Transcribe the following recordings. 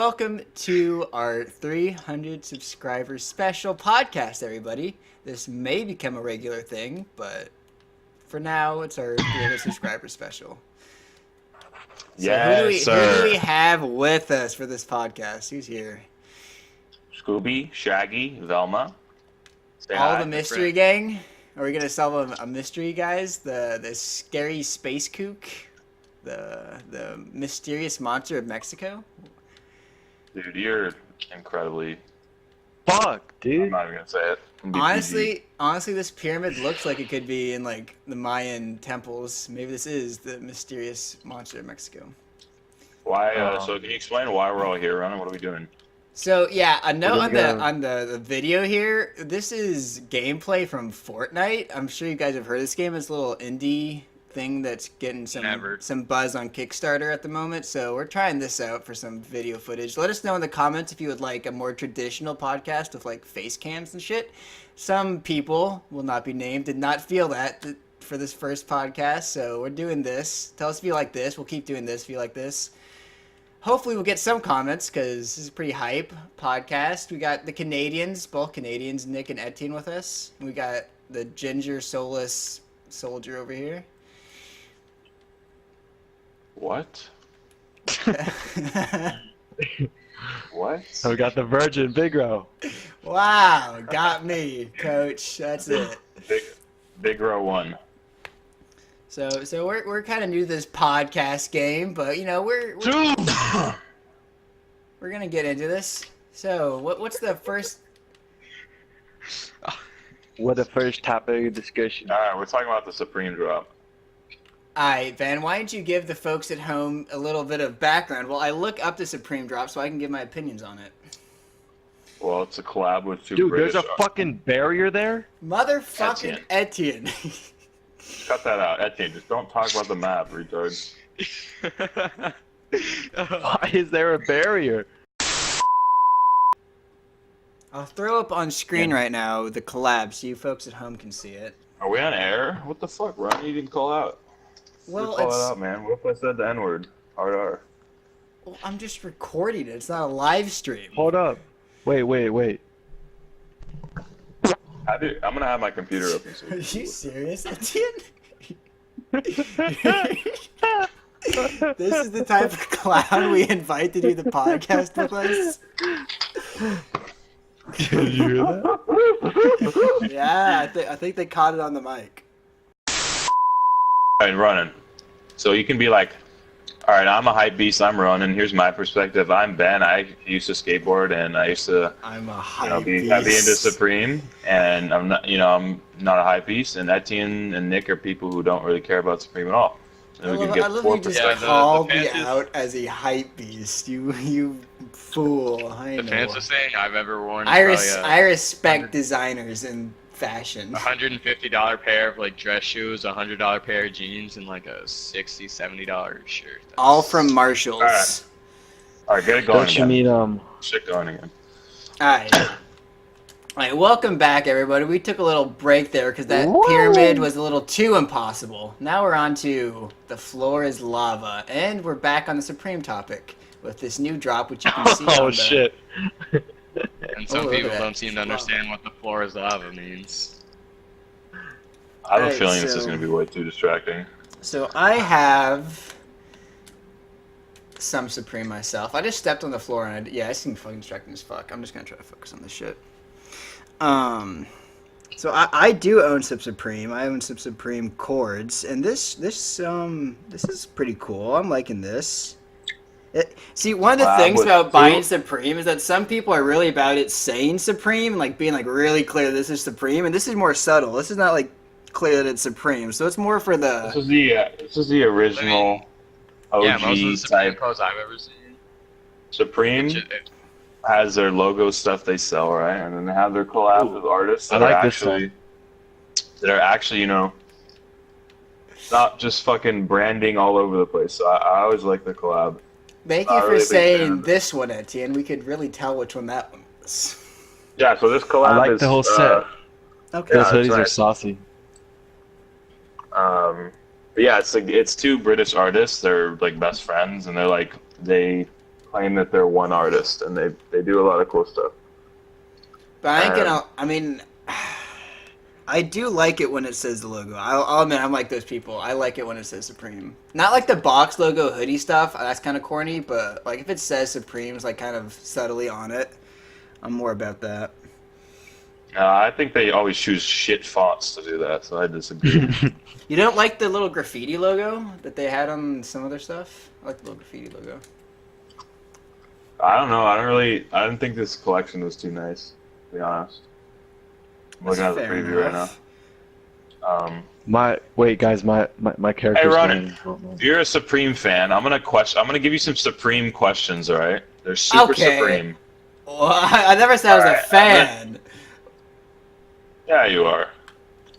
welcome to our 300 subscribers special podcast, everybody. This may become a regular thing, but for now, it's our 300 subscribers special. So Yes, who do we have with us for this podcast? Who's here? Scooby, Shaggy, Velma. Say All hi. the mystery gang? Are we gonna solve a mystery, guys? The scary space kook? The mysterious monster of Mexico? Dude, you're incredibly... Fuck, dude. I'm not even gonna say it. Honestly, this pyramid looks like it could be in like the Mayan temples. Maybe this is the mysterious monster of Mexico. Why? So can you explain why we're all here, Ron? What are we doing? So yeah, a note on the video here. This is gameplay from Fortnite. I'm sure you guys have heard of this game. It's a little indie thing that's getting some buzz on Kickstarter at the moment. So we're trying this out for some video footage. Let us know in the comments if you would like a more traditional podcast with like face cams and shit. Some people, will not be named, did not feel that for this first podcast. So we're doing this. Tell us if you like this. We'll keep doing this if you like this. Hopefully we'll get some comments because this is a pretty hype podcast. We got the Canadians, both Canadians, Nick and Etienne with us. We got the ginger soulless soldier over here. What? What? So we got the Virgin Big Row. Wow, got me, coach. That's it. Big Row 1. So we're kind of new to this podcast game, but you know we're gonna get into this. So what's the first? What a first topic of discussion. All right, we're talking about the Supreme drop. Alright, Van, why don't you give the folks at home a little bit of background? Well, I look up the Supreme drop so I can give my opinions on it. Well, it's a collab with two Dude, British there's a fucking barrier there? Motherfucking Etienne. Cut that out. Etienne, just don't talk about the map, retard. Why is there a barrier? I'll throw up on screen right now the collab so you folks at home can see it. Are we on air? What the fuck, Ron? You didn't call out. Well, call it out, man. What if I said the N-word? Hard R. Well, I'm just recording it. It's not a live stream. Hold up. Wait. I'm gonna have my computer open. Are you serious, Etienne? This is the type of clown we invite to do the podcast with us? Did you hear that? Yeah, I think they caught it on the mic. And running. So you can be like, all right, I'm a hype beast, I'm running. Here's my perspective. I'm Ben. I used to skateboard and I used to be heavy into Supreme, and I'm not a hype beast. And Etienne and Nick are people who don't really care about Supreme at all. I love you just called me out as a hype beast. You fool. The fanciest thing I've ever worn. I respect designers and fashion. $150 pair of like dress shoes, $100 pair of jeans, and like a $60, $70 shirt. That's... All from Marshalls. All right, get it going. Don't you mean Shit going again. All right, welcome back, everybody. We took a little break there because that pyramid was a little too impossible. Now we're on to the floor is lava, and we're back on the Supreme topic with this new drop, which you can see. Oh shit! And some people don't seem to understand what the floor is lava means. I have a feeling this is going to be way too distracting. So I have some Supreme myself. I just stepped on the floor and it seemed fucking distracting as fuck. I'm just going to try to focus on this shit. So I do own some Supreme. I own some Supreme cords, and this is pretty cool. I'm liking this. See, one of the things about buying Supreme is that some people are really about it saying Supreme, like being like really clear this is Supreme, and this is more subtle. This is not like clear that it's Supreme, so it's more for the. This is the original OG most of the Supreme type. clothes I've ever seen. Supreme has their logo stuff they sell, right, and then they have their collabs with artists that are actually not just fucking branding all over the place. So I always like the collab. Thank you for saying this one, Etienne. We could really tell which one that one was. Yeah, so this collab I like is the whole set. Okay. Those hoodies are saucy. But yeah, it's two British artists. They're like best friends, and they claim that they're one artist, and they do a lot of cool stuff. But I ain't gonna. I mean, I do like it when it says the logo. I'll admit I'm like those people. I like it when it says Supreme. Not like the box logo hoodie stuff. That's kind of corny. But like if it says Supreme's like kind of subtly on it, I'm more about that. I think they always choose shit fonts to do that, so I disagree. You don't like the little graffiti logo that they had on some other stuff? I like the little graffiti logo. I don't know. I didn't think this collection was too nice, to be honest. I'm looking at the preview right now. Wait, guys, my character's Hey, Ronan, you're a Supreme fan. I'm gonna give you some Supreme questions. All right? They're super Supreme. Well, I never said I was a fan. Yeah, you are.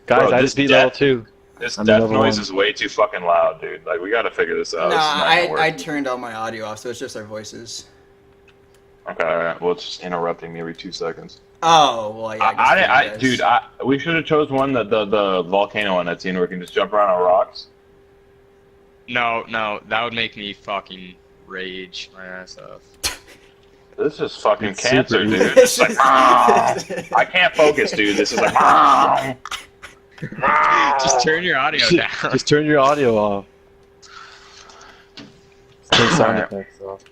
Guys, I just beat level 2. This death noise is way too fucking loud, dude. Like, we gotta figure this out. No, I turned all my audio off, so it's just our voices. Okay, alright. Well, it's just interrupting me every 2 seconds. Oh, well, yeah. Dude, we should have chose one, the volcano one, Etienne, where we can just jump around on rocks. No, that would make me fucking rage my ass off. This is fucking cancer, dude. It's like, I can't focus, dude. This is like, just turn your audio down. Just turn your audio off. Turn sound effects off.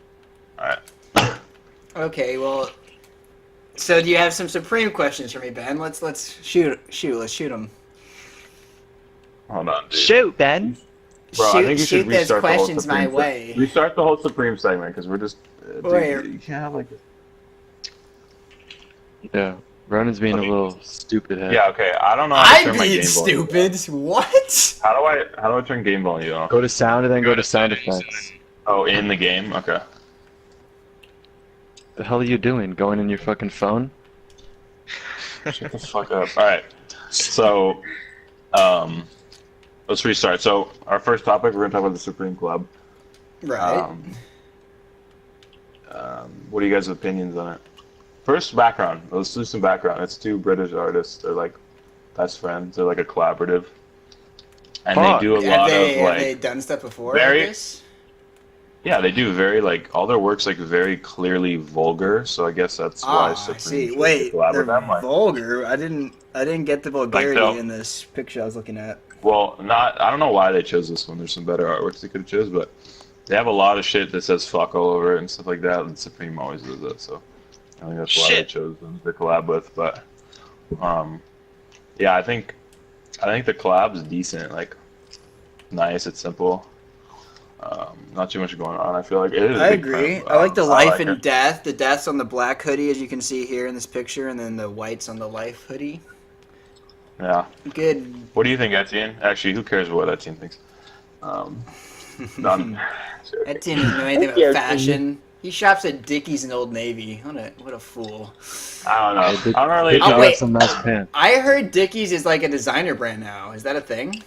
Alright. Okay, well, so do you have some Supreme questions for me, Ben? Let's shoot. Let's shoot them. Hold on, dude. Shoot, Ben. Bro, I think you should shoot those restart questions the whole Supreme my way. Restart the whole Supreme segment, because we're just... Wait. You can't have like... Yeah, Ronan's being a little stupid head. Yeah, okay. I don't know how to turn my game volume. I'm being stupid. What? How do I turn game volume off? Go to sound and then go to sound effects. Oh, in the game? Okay. The hell are you doing? Going in your fucking phone? Shut the fuck up. Alright. So, let's restart. So, our first topic, we're gonna talk about the Supreme Club. Right. What are you guys' opinions on it? First, background. Let's do some background. It's 2 British artists. They're like best friends. They're like a collaborative. And they do a lot of like... Have they done stuff before very, like this? Yeah, they do very like... All their work's like very clearly vulgar, so I guess that's why Supreme... I see. Wait, they're vulgar? I didn't get the vulgarity in this picture I was looking at. Well, I don't know why they chose this one. There's some better artworks they could have chose, but they have a lot of shit that says fuck all over it and stuff like that, and Supreme always does it, so I think that's why they chose them to collab with. But yeah, I think the collab is decent, like nice, it's simple. Not too much going on. I feel like it is. I agree. I like the life and death. The death's on the black hoodie, as you can see here in this picture, and then the white's on the life hoodie. Yeah. Good. What do you think, Etienne? Actually, who cares what Etienne thinks? None. Etienne doesn't know anything about fashion. He shops at Dickies and Old Navy. What a fool. I don't know. I don't really. Wait. Some nice pants. I heard Dickies is like a designer brand now. Is that a thing?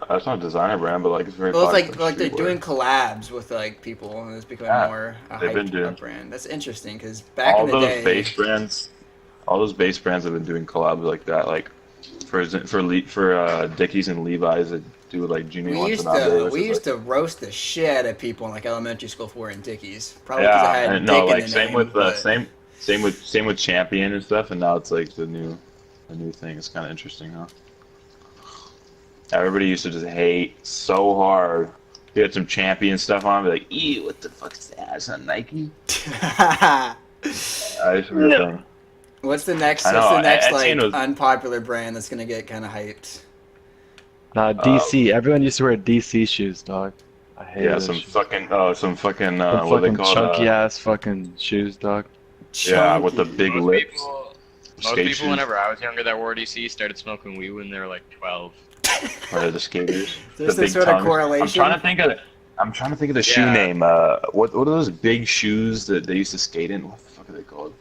It's not a designer brand, but like it's very. Well, it's like they're doing collabs with like people, and it's becoming more a hype brand. That's interesting because back in the day, all those base brands have been doing collabs like that. Like for Dickies and Levi's, that do like Junior Watanabe. We used to roast the shit out of people in like elementary school for wearing Dickies. Probably because I had Dick in the same name, with same with Champion and stuff, and now it's like the new thing. It's kind of interesting, huh? Everybody used to just hate so hard. You had some Champion stuff on, be like, ew, what the fuck is that? It's not Nike. What's the next like unpopular brand that's gonna get kind of hyped? DC. Everyone used to wear DC shoes, dog. I hate it. Some shoes. fucking what are they called? Chunky ass fucking shoes, dog. Yeah, with the big lips. Most people, whenever I was younger that wore DC, started smoking weed when they were like 12. Or the skaters. There's this sort of correlation. I'm trying to think of the shoe name. What are those big shoes that they used to skate in? What the fuck are they called?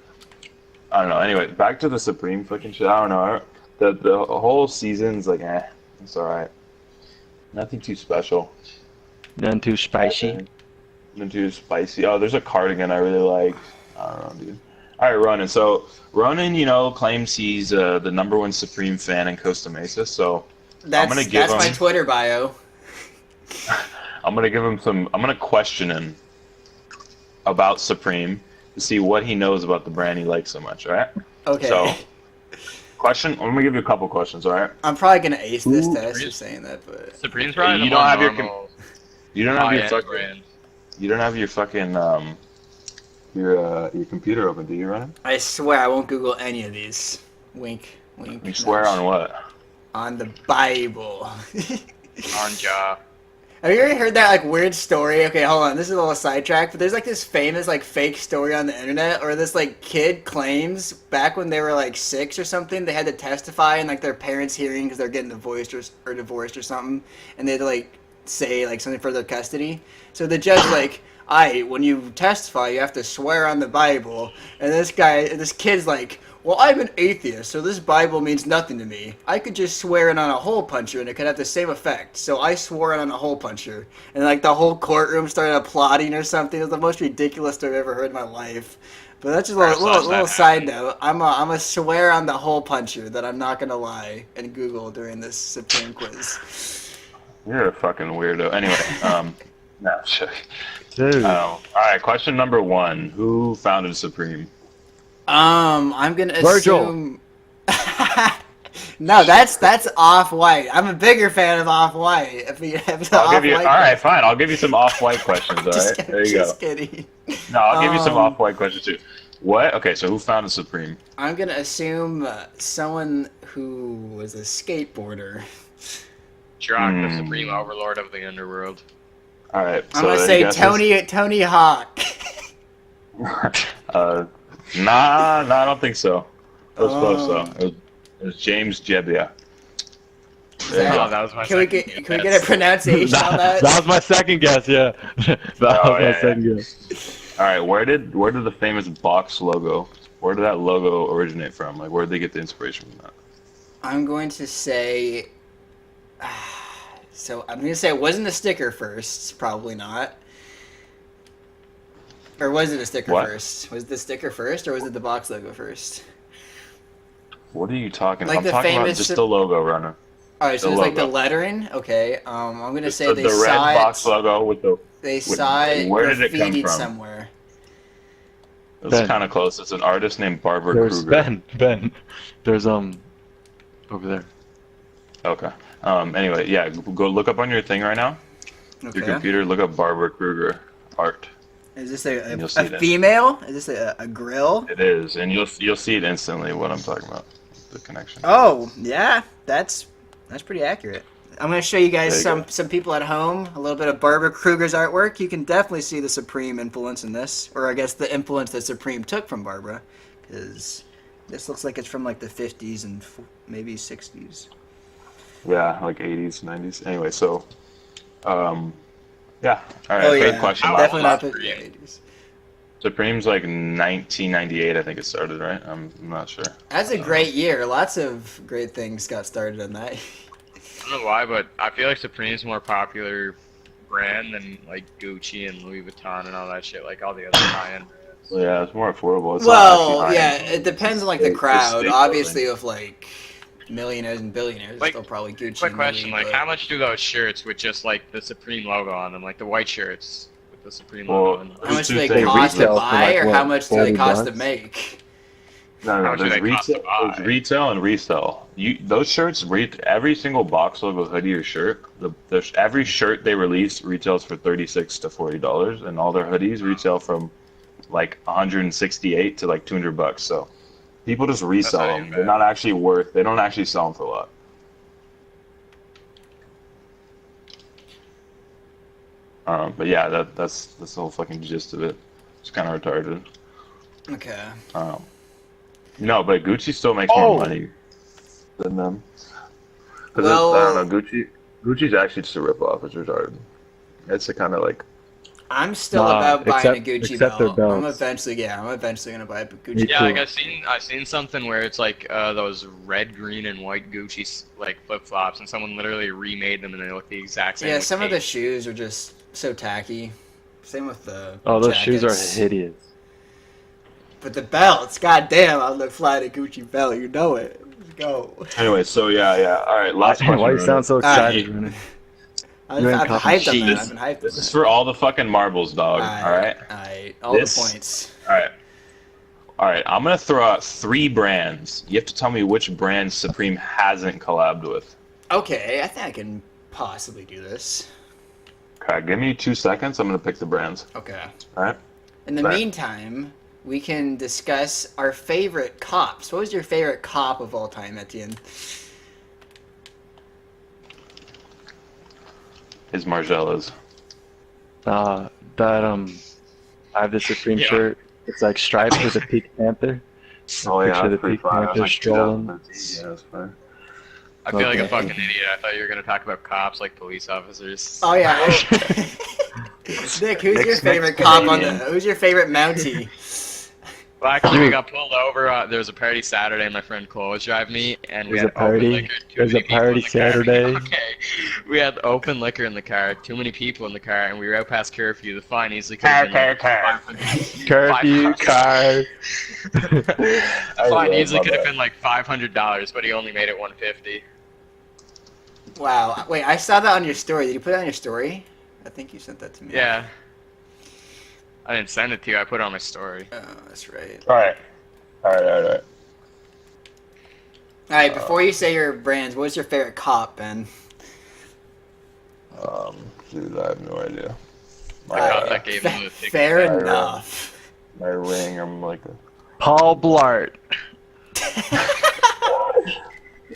I don't know. Anyway, back to the Supreme fucking shit. I don't know. The whole season's like, it's alright. Nothing too special. Nothing too spicy. Nothing too spicy. Oh, there's a cardigan I really like. I don't know, dude. Alright, Ronan. So, Ronan, claims he's the #1 Supreme fan in Costa Mesa, so that's my Twitter bio. I'm gonna question him about Supreme to see what he knows about the brand he likes so much. All right. Okay. So, I'm gonna give you a couple questions. All right. I'm probably gonna ace this test for saying that, but Supreme's probably you the don't more have normal you don't have your high-end fucking brand. you don't have your fucking your computer open, do you, Ryan? I swear I won't Google any of these. Wink, wink. You swear on what? On the Bible. On jaw. Have you ever heard that like weird story? Okay, hold on. This is a little sidetrack, but there's like this famous like fake story on the internet, or this like kid claims back when they were like 6 or something, they had to testify in like their parents' hearing because they're getting divorced or something, and they had to like say like something for their custody. So the judge like, when you testify, you have to swear on the Bible, and this kid's like, well, I'm an atheist, so this Bible means nothing to me. I could just swear it on a hole puncher and it could have the same effect. So I swore it on a hole puncher. And like the whole courtroom started applauding or something. It was the most ridiculous story I've ever heard in my life. But that's just a little side note. I'm a swear on the hole puncher that I'm not going to lie and Google during this Supreme quiz. You're a fucking weirdo. Anyway, no, shit. Dude. All right, question number 1. Who founded Supreme? I'm gonna assume. Virgil. No, that's Off-White. I'm a bigger fan of Off-White. I'll give you. All right, fine. I'll give you some Off-White questions. All right, there you go. Just kidding. No, I'll give you some Off-White questions too. What? Okay, so who founded Supreme? I'm gonna assume someone who was a skateboarder. Drock, the supreme overlord of the underworld. All right. I'm gonna say Tony Hawk. Nah, I don't think so. It was close though. It was James Jebbia. That was my Can we get a pronunciation on that? That was my second guess. Yeah. That was my second guess. All right, where did the famous box logo? Where did that logo originate from? Like, where did they get the inspiration from that? I'm going to say. So I'm gonna say it wasn't the sticker first. Probably not. Or was it a sticker first? Was the sticker first, or was it the box logo first? What are you talking Like about? I'm talking about just the logo, Runner. Alright, so it's like the lettering? Okay, I'm gonna say the red box logo with the... They saw it where did it come graffitied from? somewhere. It's kind of close. It's an artist named Barbara Kruger. Ben. There's, over there. Okay. Anyway, yeah, go look up on your thing right now. Okay. Your computer, look up Barbara Kruger art. Is this a female? Is this a grill? It is, and you'll see it instantly what I'm talking about. The connection. Oh, yeah. That's pretty accurate. I'm going to show you guys some people at home, a little bit of Barbara Kruger's artwork. You can definitely see the Supreme influence in this, or I guess the influence that Supreme took from Barbara, because this looks like it's from like the 50s and maybe 60s. Yeah, like 80s, 90s. Anyway, so, yeah. All right, third question. Definitely not the 80s. Supreme's like 1998, I think it started, right? I'm not sure. That's a great year. Lots of great things got started on that. I don't know why, but I feel like Supreme's a more popular brand than like Gucci and Louis Vuitton and all that shit, like all the other high-end brands. Well, yeah, it's more affordable. It's it depends on like the crowd. Obviously, with like millionaires and billionaires, like, they'll probably Gucci. Quick question, like how much do those shirts with just like the Supreme logo on them, like the white shirts with the Supreme logo on them? How much do they cost to buy, or how much do they cost to make? No, there's retail and resell. Those shirts, every single box logo hoodie or shirt, every shirt they release retails for $36 to $40, and all their hoodies retail from like $168 to like $200. So people just resell them. They're not actually worth. They don't actually sell them for a lot. But yeah, that's the whole fucking gist of it. It's kind of retarded. Okay. No, but Gucci still makes more money than them. Because I don't know, Gucci's actually just a ripoff. It's retarded. It's a kind of like. I'm still about buying a Gucci belt. I'm eventually gonna buy a Gucci. Yeah, like I've seen something where it's like those red, green, and white Gucci like flip flops, and someone literally remade them, and they look the exact same. Yeah, some of the shoes are just so tacky. Same with the. Those shoes are hideous. But the belts, goddamn, I look fly in a Gucci belt. You know it. Let's go. Anyway, so yeah. All right, last question. Why you sound so excited? I've been hyped on that. I've been hyped. This is for all the fucking marbles, dog. All right. right. All the points. All right. I'm gonna throw out 3 brands. You have to tell me which brand Supreme hasn't collabed with. Okay, I think I can possibly do this. Okay, give me 2 seconds. I'm gonna pick the brands. Okay. All right. In the meantime, we can discuss our favorite cops. What was your favorite cop of all time, Etienne? His Margellas. I have the Supreme shirt. It's like striped with a Pink Panther. Oh yeah, Picture the Pink Panther strolling. Yeah, that's fine. I feel like a fucking idiot. I thought you were gonna talk about cops like police officers. Oh yeah. Nick, who's your favorite cop on the? Who's your favorite Mountie? Well, actually, we got pulled over. There was a party Saturday, and my friend Cole was driving me, and we There's had open liquor. There's a party Saturday. Okay, we had open liquor in the car. Too many people in the car, and we were out past curfew. The fine easily could have been Curfew car. The fine easily could have been like $500, but he only made it $150. Wow. Wait, I saw that on your story. Did you put it on your story? I think you sent that to me. Yeah. I didn't send it to you. I put it on my story. Oh, that's right. All right. All right, before you say your brands, what's your favorite cop, Ben? Dude, I have no idea. I caught that game in the ticket. Fair enough. My ring, I'm like Paul Blart.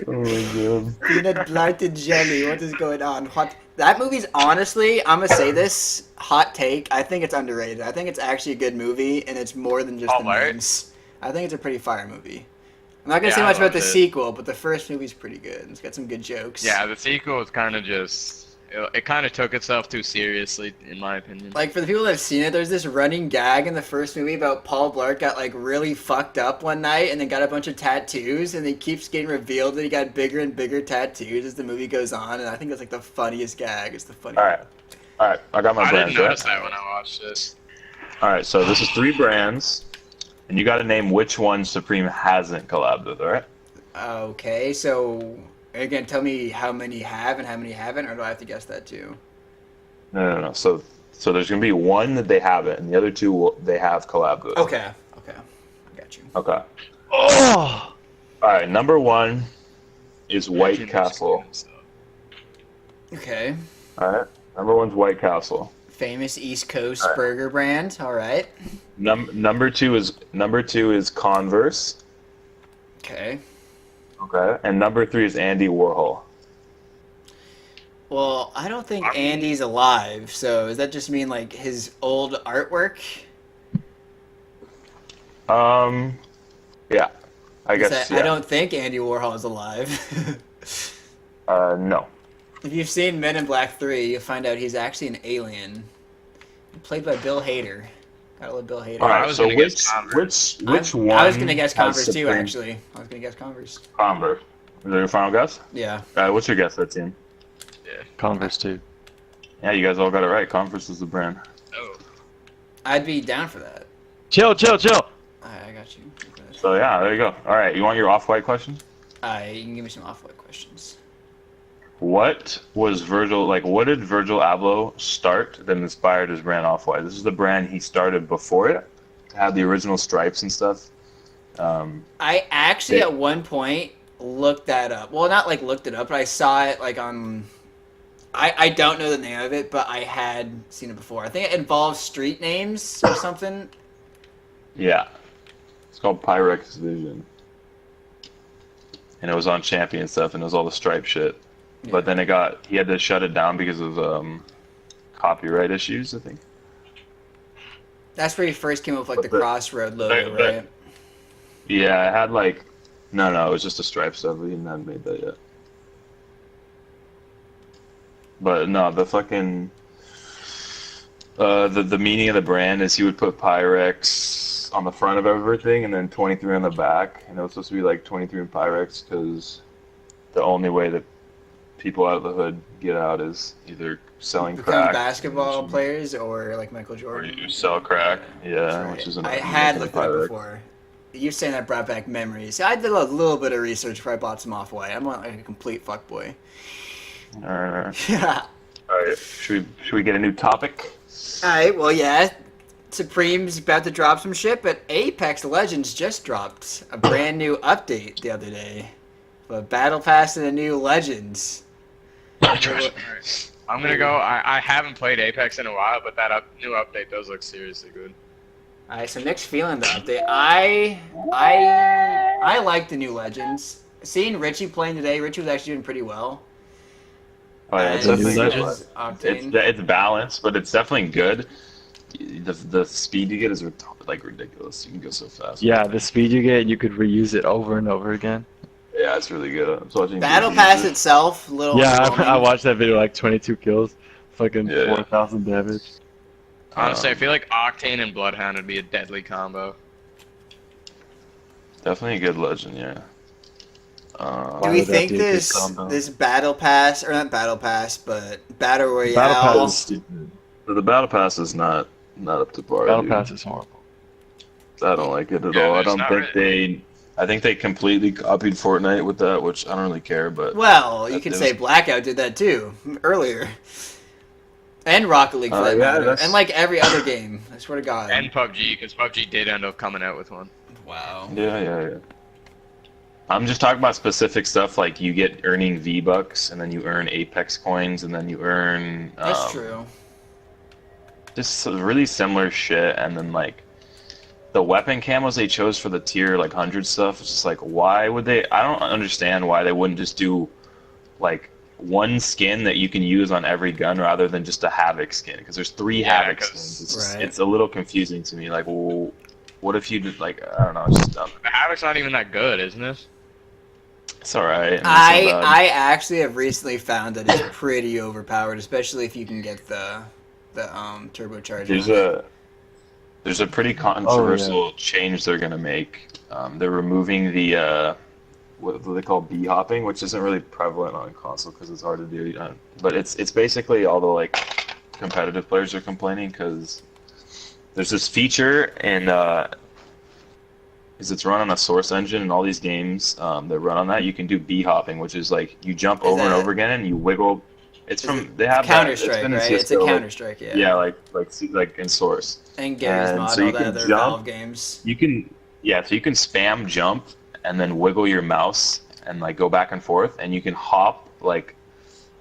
Oh my god. Peanut Blarted jelly. What is going on? What? That movie's honestly, I'm gonna say this hot take. I think it's underrated. I think it's actually a good movie, and it's more than just the names. I think it's a pretty fire movie. I'm not gonna say much about the sequel, but the first movie's pretty good. It's got some good jokes. Yeah, the sequel is kind of just. It kind of took itself too seriously, in my opinion. Like, for the people that have seen it, there's this running gag in the first movie about Paul Blart got, like, really fucked up one night and then got a bunch of tattoos, and it keeps getting revealed that he got bigger and bigger tattoos as the movie goes on, and I think that's, like, the funniest gag. It's the funniest. Alright, I got my brands. I didn't notice that when I watched this. Alright, so this is 3 brands, and you gotta name which one Supreme hasn't collabed with, alright? Okay, so... Are you going to tell me how many have and how many haven't, or do I have to guess that too? No. So there's going to be one that they haven't, and the other 2 they have collabed with. Okay. I got you. Okay. Oh! Alright, number 1 is White Castle. Okay. Alright, number 1's White Castle. Famous East Coast burger brand. Alright. Number 2 is Converse. Okay. Okay, and number 3 is Andy Warhol. Well, I don't think Andy's alive, so does that just mean, like, his old artwork? Yeah, I guess, I don't think Andy Warhol is alive. No. If you've seen Men in Black 3, you'll find out he's actually an alien. Played by Bill Hader. Gotta love Bill Hader. Alright, so which one? I was gonna guess Converse too, actually. I was gonna guess Converse. Converse. Is that your final guess? Yeah. What's your guess, that team? Yeah. Converse too. Yeah, you guys all got it right. Converse is the brand. Oh. I'd be down for that. Chill. Alright, I got you. So yeah, there you go. Alright, you want your off-white question? You can give me some off-white questions. What did Virgil Abloh start that inspired his brand Off-White? This is the brand he started before it. It had the original stripes and stuff. I actually at one point looked that up. Well, not like looked it up, but I saw it like on... I don't know the name of it, but I had seen it before. I think it involves street names or something. Yeah. It's called Pyrex Vision. And it was on Champion stuff, and it was all the stripe shit. Yeah. But then he had to shut it down because of copyright issues, I think. That's where he first came up with like the Crossroad logo, right? Yeah, it had like, no, it was just a stripe stuff. We hadn't made that yet. But no, the fucking, the meaning of the brand is he would put Pyrex on the front of everything and then 23 on the back. And it was supposed to be like 23 and Pyrex because the only way that people out of the hood get out is either selling crack, basketball players, or like Michael Jordan. Or you sell crack, yeah. Right. Which is I had looked it up before. You're saying that brought back memories. I did a little bit of research before I bought some Off-White. I'm like a complete fuckboy. Alright. Yeah. Alright. Should we get a new topic? Alright. Well, yeah. Supreme's about to drop some shit, but Apex Legends just dropped a brand new update the other day. The Battle Pass and the new Legends. I'm gonna go. I haven't played Apex in a while, but that new update does look seriously good. Alright, so Nick's feeling the update. I like the new Legends. Seeing Richie playing today, Richie was actually doing pretty well. Oh, yeah, it's it's balanced, but it's definitely good. The speed you get is like ridiculous. You can go so fast. Yeah, the speed you get, you could reuse it over and over again. Yeah, it's really good. I was watching Battle Pass itself, little. Yeah, I watched that video, like 22 kills, fucking 4,000 damage. Honestly, I feel like Octane and Bloodhound would be a deadly combo. Definitely a good Legend, yeah. Do we think this Battle Pass, or not Battle Pass, but Battle Royale? Battle Pass is stupid. The Battle Pass is not up to par. Battle Pass is horrible. I don't like it at all. I don't think I think they completely copied Fortnite with that, which I don't really care. But well, you can say Blackout did that too earlier, and Rocket League for that matter, and like every other game. I swear to God. And PUBG, because PUBG did end up coming out with one. Wow. Yeah. I'm just talking about specific stuff like you get earning V-Bucks, and then you earn Apex coins, and then you earn. That's true. Just really similar shit, and then like the weapon camos they chose for the tier like 100 stuff. It's just like, why would they? I don't understand why they wouldn't just do like one skin that you can use on every gun rather than just a Havoc skin, because there's 3 Havoc skins. It's a little confusing to me. Like, well, what if you did like, I don't know, it's just dumb. The Havoc's not even that good, isn't it? It's alright. I actually have recently found that it's pretty overpowered, especially if you can get the turbocharger. There's a pretty controversial change they're gonna make. They're removing the what do they call B-hopping, which isn't really prevalent on console because it's hard to do. But it's basically all the like competitive players are complaining because there's this feature and it's run on a source engine in all these games that run on that. You can do B-hopping, which is like you jump over and over again and you wiggle. It's from they have Counter-Strike, right? It's a Counter-Strike, yeah. Yeah, like in Source. And Gary's Mod, so all the other Valve games. You can spam jump and then wiggle your mouse and like go back and forth, and you can hop like.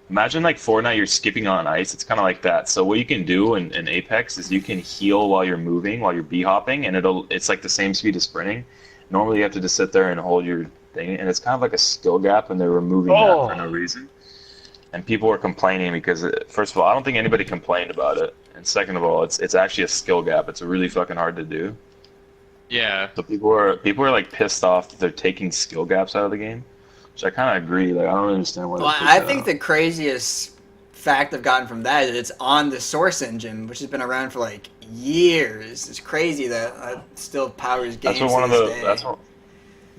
Imagine like Fortnite, you're skipping on ice. It's kind of like that. So what you can do in Apex is you can heal while you're moving, while you're B-hopping, and it's like the same speed as sprinting. Normally you have to just sit there and hold your thing, and it's kind of like a skill gap, and they're removing that for no reason. And people were complaining because, first of all, I don't think anybody complained about it, and second of all, it's actually a skill gap. It's really fucking hard to do. Yeah. So people are like pissed off that they're taking skill gaps out of the game, which I kind of agree. Like I don't understand why. Well, I think the craziest fact I've gotten from that is it's on the Source engine, which has been around for like years. It's crazy that still powers games.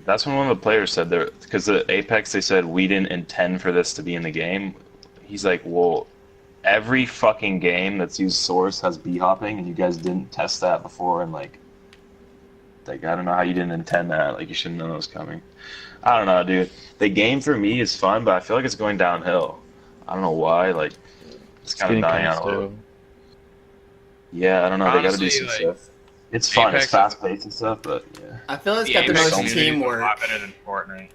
That's when one of the players said there, because the Apex, they said we didn't intend for this to be in the game. He's like, well, every fucking game that's used Source has B-hopping, and you guys didn't test that before, and like I don't know how you didn't intend that. Like you should have known it was coming. I don't know, dude. The game for me is fun, but I feel like it's going downhill. I don't know why. Like it's kind of dying out a little. Yeah, I don't know. Honestly, they got to do some stuff. It's fun. Apex it's fast paced and stuff, but yeah. I feel it's got the most teamwork. A lot better than Fortnite.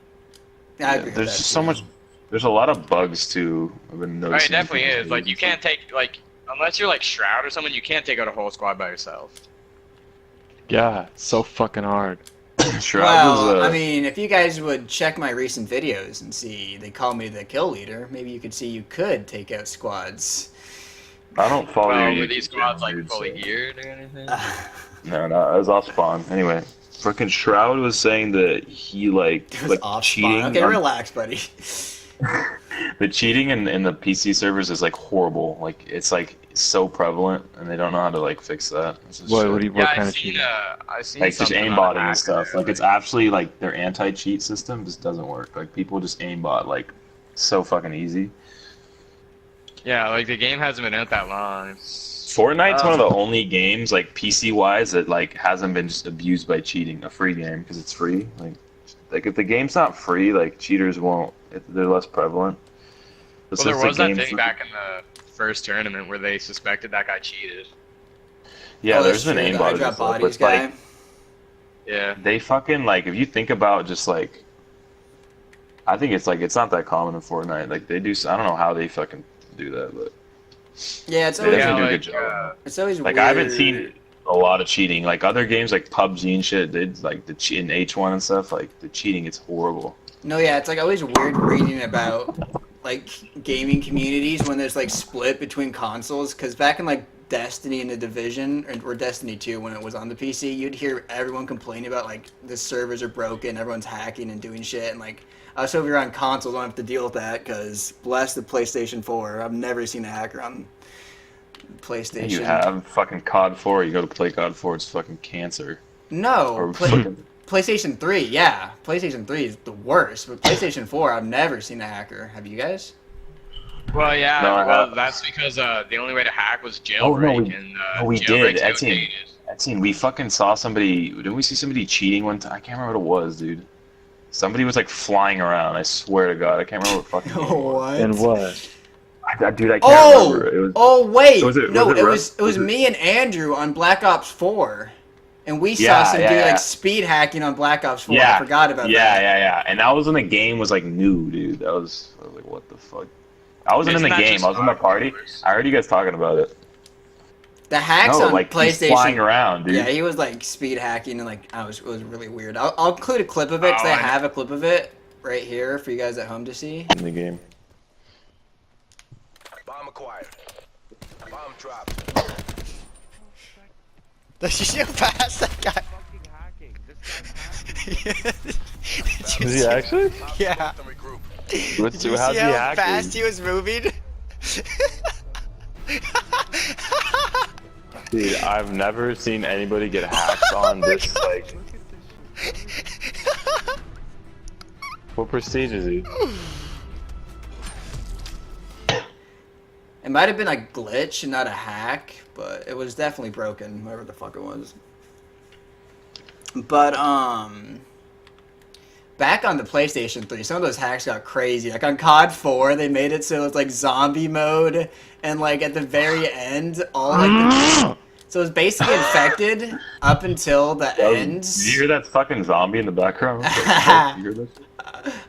Yeah, I agree with there's that, just so much. There's a lot of bugs too. I've been Right, noticing. it definitely is. Like you can't take unless you're like Shroud or someone, you can't take out a whole squad by yourself. Yeah, so fucking hard. Well, I mean, if you guys would check my recent videos and see, they call me the kill leader. Maybe you could see you could take out squads. I don't follow you. Were these squads like fully geared or anything? No, it was off spawn. Anyway, freaking Shroud was saying that he like cheating. Okay, relax, buddy. The cheating in the PC servers is like horrible. Like it's like so prevalent, and they don't know how to like fix that. What kind of cheating? I've seen like just aimbotting and stuff. Like it's actually like their anti-cheat system just doesn't work. Like people just aimbot like so fucking easy. Yeah, like the game hasn't been out that long. Fortnite's one of the only games like PC wise that like hasn't been just abused by cheating. A free game because it's free. Like if the game's not free, like cheaters won't. They're less prevalent. Well, there was that thing back in the first tournament where they suspected that guy cheated. Yeah, there's an true, aimbot. the airdrop bodies guy. Like, yeah, they fucking like if you think about just like, I think it's like it's not that common in Fortnite. Like they do, I don't know how they fucking do that, but yeah, it's always they do a like, good job. it's always like weird. I haven't seen a lot of cheating. Like other games like PUBG and shit, they like the cheat in H1 and stuff. Like the cheating, it's horrible. No, yeah, it's like always weird reading about like gaming communities when there's like split between consoles. Because back in like Destiny and the Division or Destiny 2 when it was on the PC, you'd hear everyone complaining about like the servers are broken, everyone's hacking and doing shit, and like us over here on console don't have to deal with that because bless the PlayStation 4. I've never seen a hacker on PlayStation. You have fucking COD 4. You go to play COD 4, it's fucking cancer. No, PlayStation 3, yeah. PlayStation 3 is the worst, but PlayStation 4, I've never seen a hacker. Have you guys? Well, yeah, No, that's because the only way to hack was jailbreak. Oh, no, we jailbreak's did. Etienne, we fucking saw somebody. Didn't we see somebody cheating one time? I can't remember what it was, dude. Somebody was like flying around. I swear to God, I can't remember what fucking. What? And what? Dude, I can't remember. It was, wait. It was me and Andrew on Black Ops 4. And we saw some dude like speed hacking on Black Ops 4. I forgot about that. Yeah. And that was when the game was like new, dude. I was like, what the fuck? I wasn't in the game. I was in the party. I heard you guys talking about it. The hacks on like, PlayStation. He's flying around, dude. Yeah, he was like speed hacking and like it was really weird. I'll include a clip of it because I have a clip of it right here for you guys at home to see. In the game. Bomb acquired. Bomb dropped. Did you see how fast that guy? Is he actually? Yeah. How's Did you see how fast he was moving? Dude, I've never seen anybody get hacked on this, like... What prestige is he? It might have been a glitch and not a hack, but it was definitely broken, whatever the fuck it was. But, back on the PlayStation 3, some of those hacks got crazy. Like on COD 4, they made it so it was like zombie mode, and like at the very end, all like the... So it was basically infected up until the end. Did you hear that fucking zombie in the background? You hear this?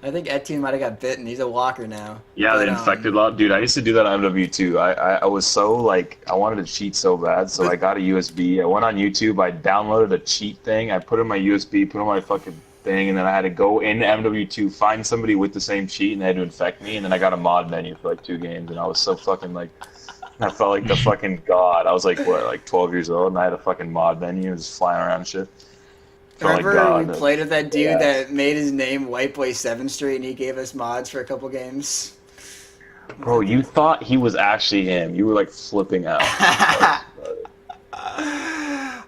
I think Etienne might have got bitten. He's a walker now. Yeah, but, the infected lot. Dude, I used to do that on MW2. I was so like, I wanted to cheat so bad, so I got a USB. I went on YouTube, I downloaded a cheat thing, I put in my USB, put in my fucking thing, and then I had to go into MW2, find somebody with the same cheat, and they had to infect me, and then I got a mod menu for like 2 games, and I was so fucking like, I felt like the fucking god. I was like, what, like 12 years old, and I had a fucking mod menu, just flying around and shit. Remember we played with that dude that made his name White Boy 7th Street, and he gave us mods for a couple games? Bro, you thought he was actually him. You were like flipping out.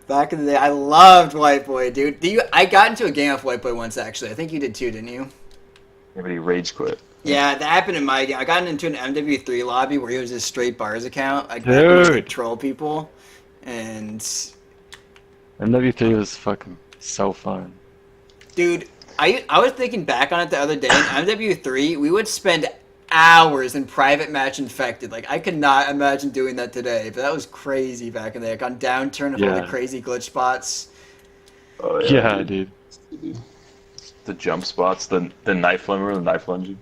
Back in the day, I loved White Boy, dude. I got into a game with White Boy once, actually. I think you did too, didn't you? Yeah, but he rage quit. Yeah, that happened in my game. I got into an MW3 lobby where he was a straight bars account. I could troll people, and... MW3 was fucking so fun. Dude, I was thinking back on it the other day. In MW3, we would spend hours in private match infected. Like, I could not imagine doing that today, but that was crazy back in the day. Like, on downturn of all the crazy glitch spots. Oh, yeah, dude. The jump spots, the knife limber, the knife lunging.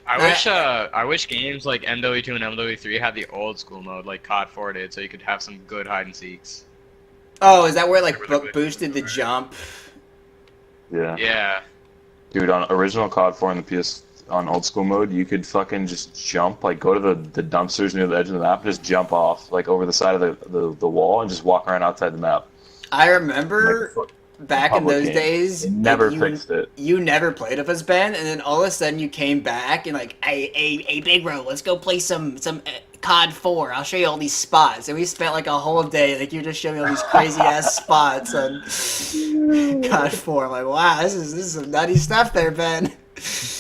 I wish games like MW2 and MW3 had the old school mode like COD 4 did, so you could have some good hide and seeks. Oh, is that where it like boosted the jump? Yeah. Yeah. Dude, on original COD 4 on the PS on old school mode, you could fucking just jump, like go to the dumpsters near the edge of the map and just jump off like over the side of the wall and just walk around outside the map. I remember back in those days, they never fixed it. You never played with us, Ben, and then all of a sudden you came back and like, hey, Big Bro, let's go play some COD 4. I'll show you all these spots. And we spent like a whole day, like you just showed me all these crazy ass spots on COD 4. I'm like, wow, this is some nutty stuff there, Ben.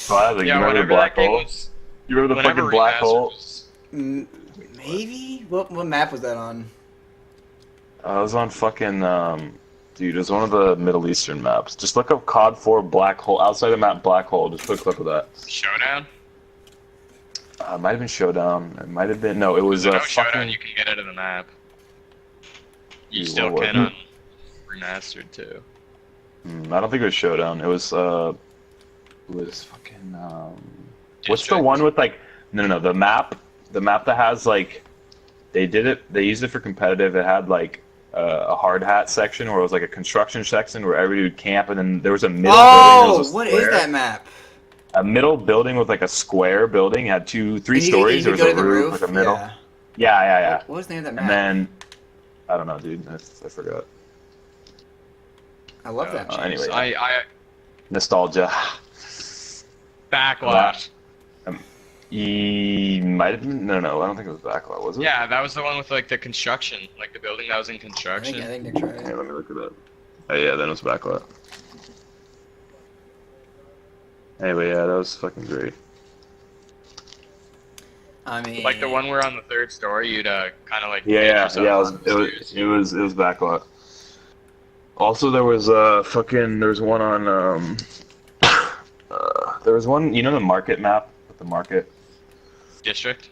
Like, you remember the black hole? You remember the fucking black hole? Maybe? What map was that on? I was on fucking dude, it was one of the Middle Eastern maps. Just look up COD 4 black hole, outside the map black hole. Just put a clip of that. Showdown? It might have been Showdown. It might have been, no, it was no fucking... Showdown, you can get out of the map. You still can on remastered too. I don't think it was Showdown. It was fucking what's the one with like no the map that has like they used it for competitive. It had like a hard hat section where it was like a construction section where everybody would camp, and then there was a middle building. What is that map? A middle building with like a square building. It had 3 stories. There was a roof, like a middle. Yeah. What was the name of that map? And then I don't know, dude. I forgot. I love that. Anyway, I nostalgia. Backlash. He might have been. No, I don't think it was Backlash, was it? Yeah, that was the one with like the construction, like the building that was in construction. I think Nick's right. Okay, let me look it up. Oh yeah, then it was Backlash. Anyway, yeah, that was fucking great. I mean, like the one where on the 3rd story, you'd kind of like yeah. It was Backlash. Also, there was one on there was one, you know, the market map with the market district.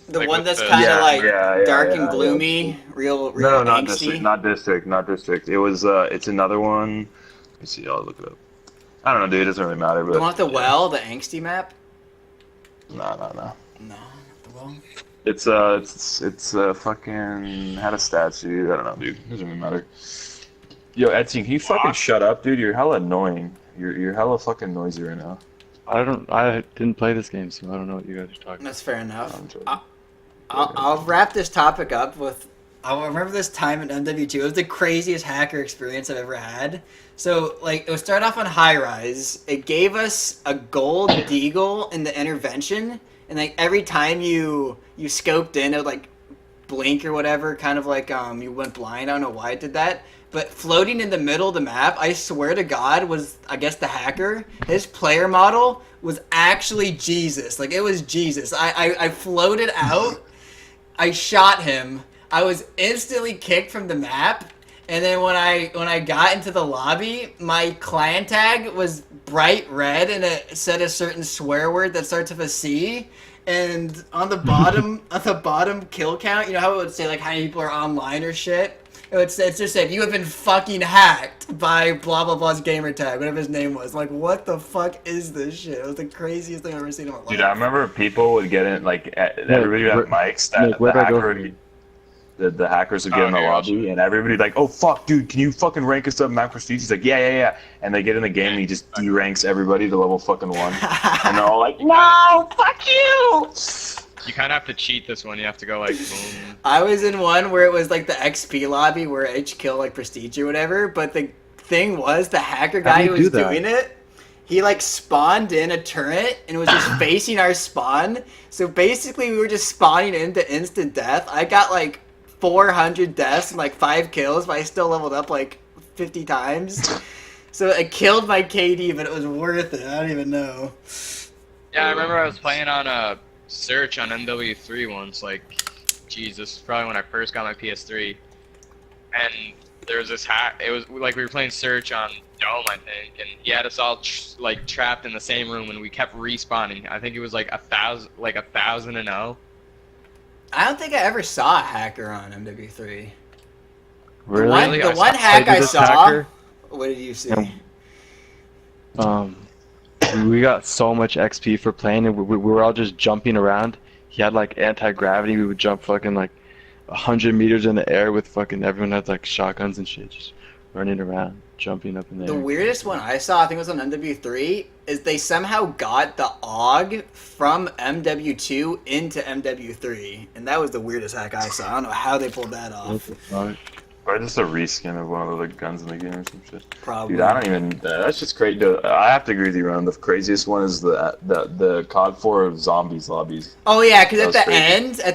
The like one that's the- kind of dark and yeah. gloomy, real No, not angsty. district, not district. It was it's another one. Let me see, I'll look it up. I don't know, dude. It doesn't really matter. But The one with the well, the angsty map. No. No, not the well. It's fucking had a statue. I don't know, dude. It doesn't really matter. Yo, Etienne, can you fucking shut up, dude? You're hella annoying. You're hella fucking noisy right now. I didn't play this game, so I don't know what you guys are talking about. That's fair enough. I'll wrap this topic up with. I remember this time in MW2. It was the craziest hacker experience I've ever had. So, like, it would start off on High Rise. It gave us a gold deagle in the intervention, and like every time you scoped in, it would like blink or whatever, kind of like you went blind. I don't know why it did that. But floating in the middle of the map, I swear to God, was, I guess, the hacker. His player model was actually Jesus. Like, it was Jesus. I floated out. I shot him. I was instantly kicked from the map. And then when I got into the lobby, my clan tag was bright red, and it said a certain swear word that starts with a C. And on the bottom kill count, you know how it would say like how many people are online or shit? It just said, you have been fucking hacked by blah blah blah's gamer tag, whatever his name was. I'm like, what the fuck is this shit? It was the craziest thing I've ever seen in my life. Dude, I remember people would get in, like, everybody would have mics, the hackers would get in the lobby, and everybody like, oh fuck, dude, can you fucking rank us up Mount Prestige? He's like, yeah. And they get in the game, and he just de-ranks everybody to level fucking 1. And they're all like, no, fuck you! You kind of have to cheat this one. You have to go like boom. I was in one where it was like the XP lobby where each kill like prestige or whatever, but the thing was the hacker guy who was doing it, he like spawned in a turret and was just facing our spawn. So basically we were just spawning into instant death. I got like 400 deaths and like 5 kills, but I still leveled up like 50 times. So it killed my KD, but it was worth it. I don't even know. Yeah, I remember I was playing on a search on MW3 once, like, Jesus, probably when I first got my PS3, and there was this hack. It was like we were playing search on Dome, I think, and he had us all like trapped in the same room, and we kept respawning. I think it was like 1,000. I don't think I ever saw a hacker on MW3. Really? The one hack I saw. What did you see? We got so much XP for playing, and we were all just jumping around. He had like anti-gravity. We would jump fucking like 100 meters in the air with fucking everyone had like shotguns and shit, just running around, jumping up in the air. The weirdest one I saw, I think it was on MW3, is they somehow got the AUG from MW2 into MW3, and that was the weirdest hack I saw. I don't know how they pulled that off. Or just a reskin of one of the guns in the game or some shit. Probably. Dude, I don't even. That's just crazy. I have to agree with you, Ron. The craziest one is the COD 4 zombies lobbies. Oh yeah, because at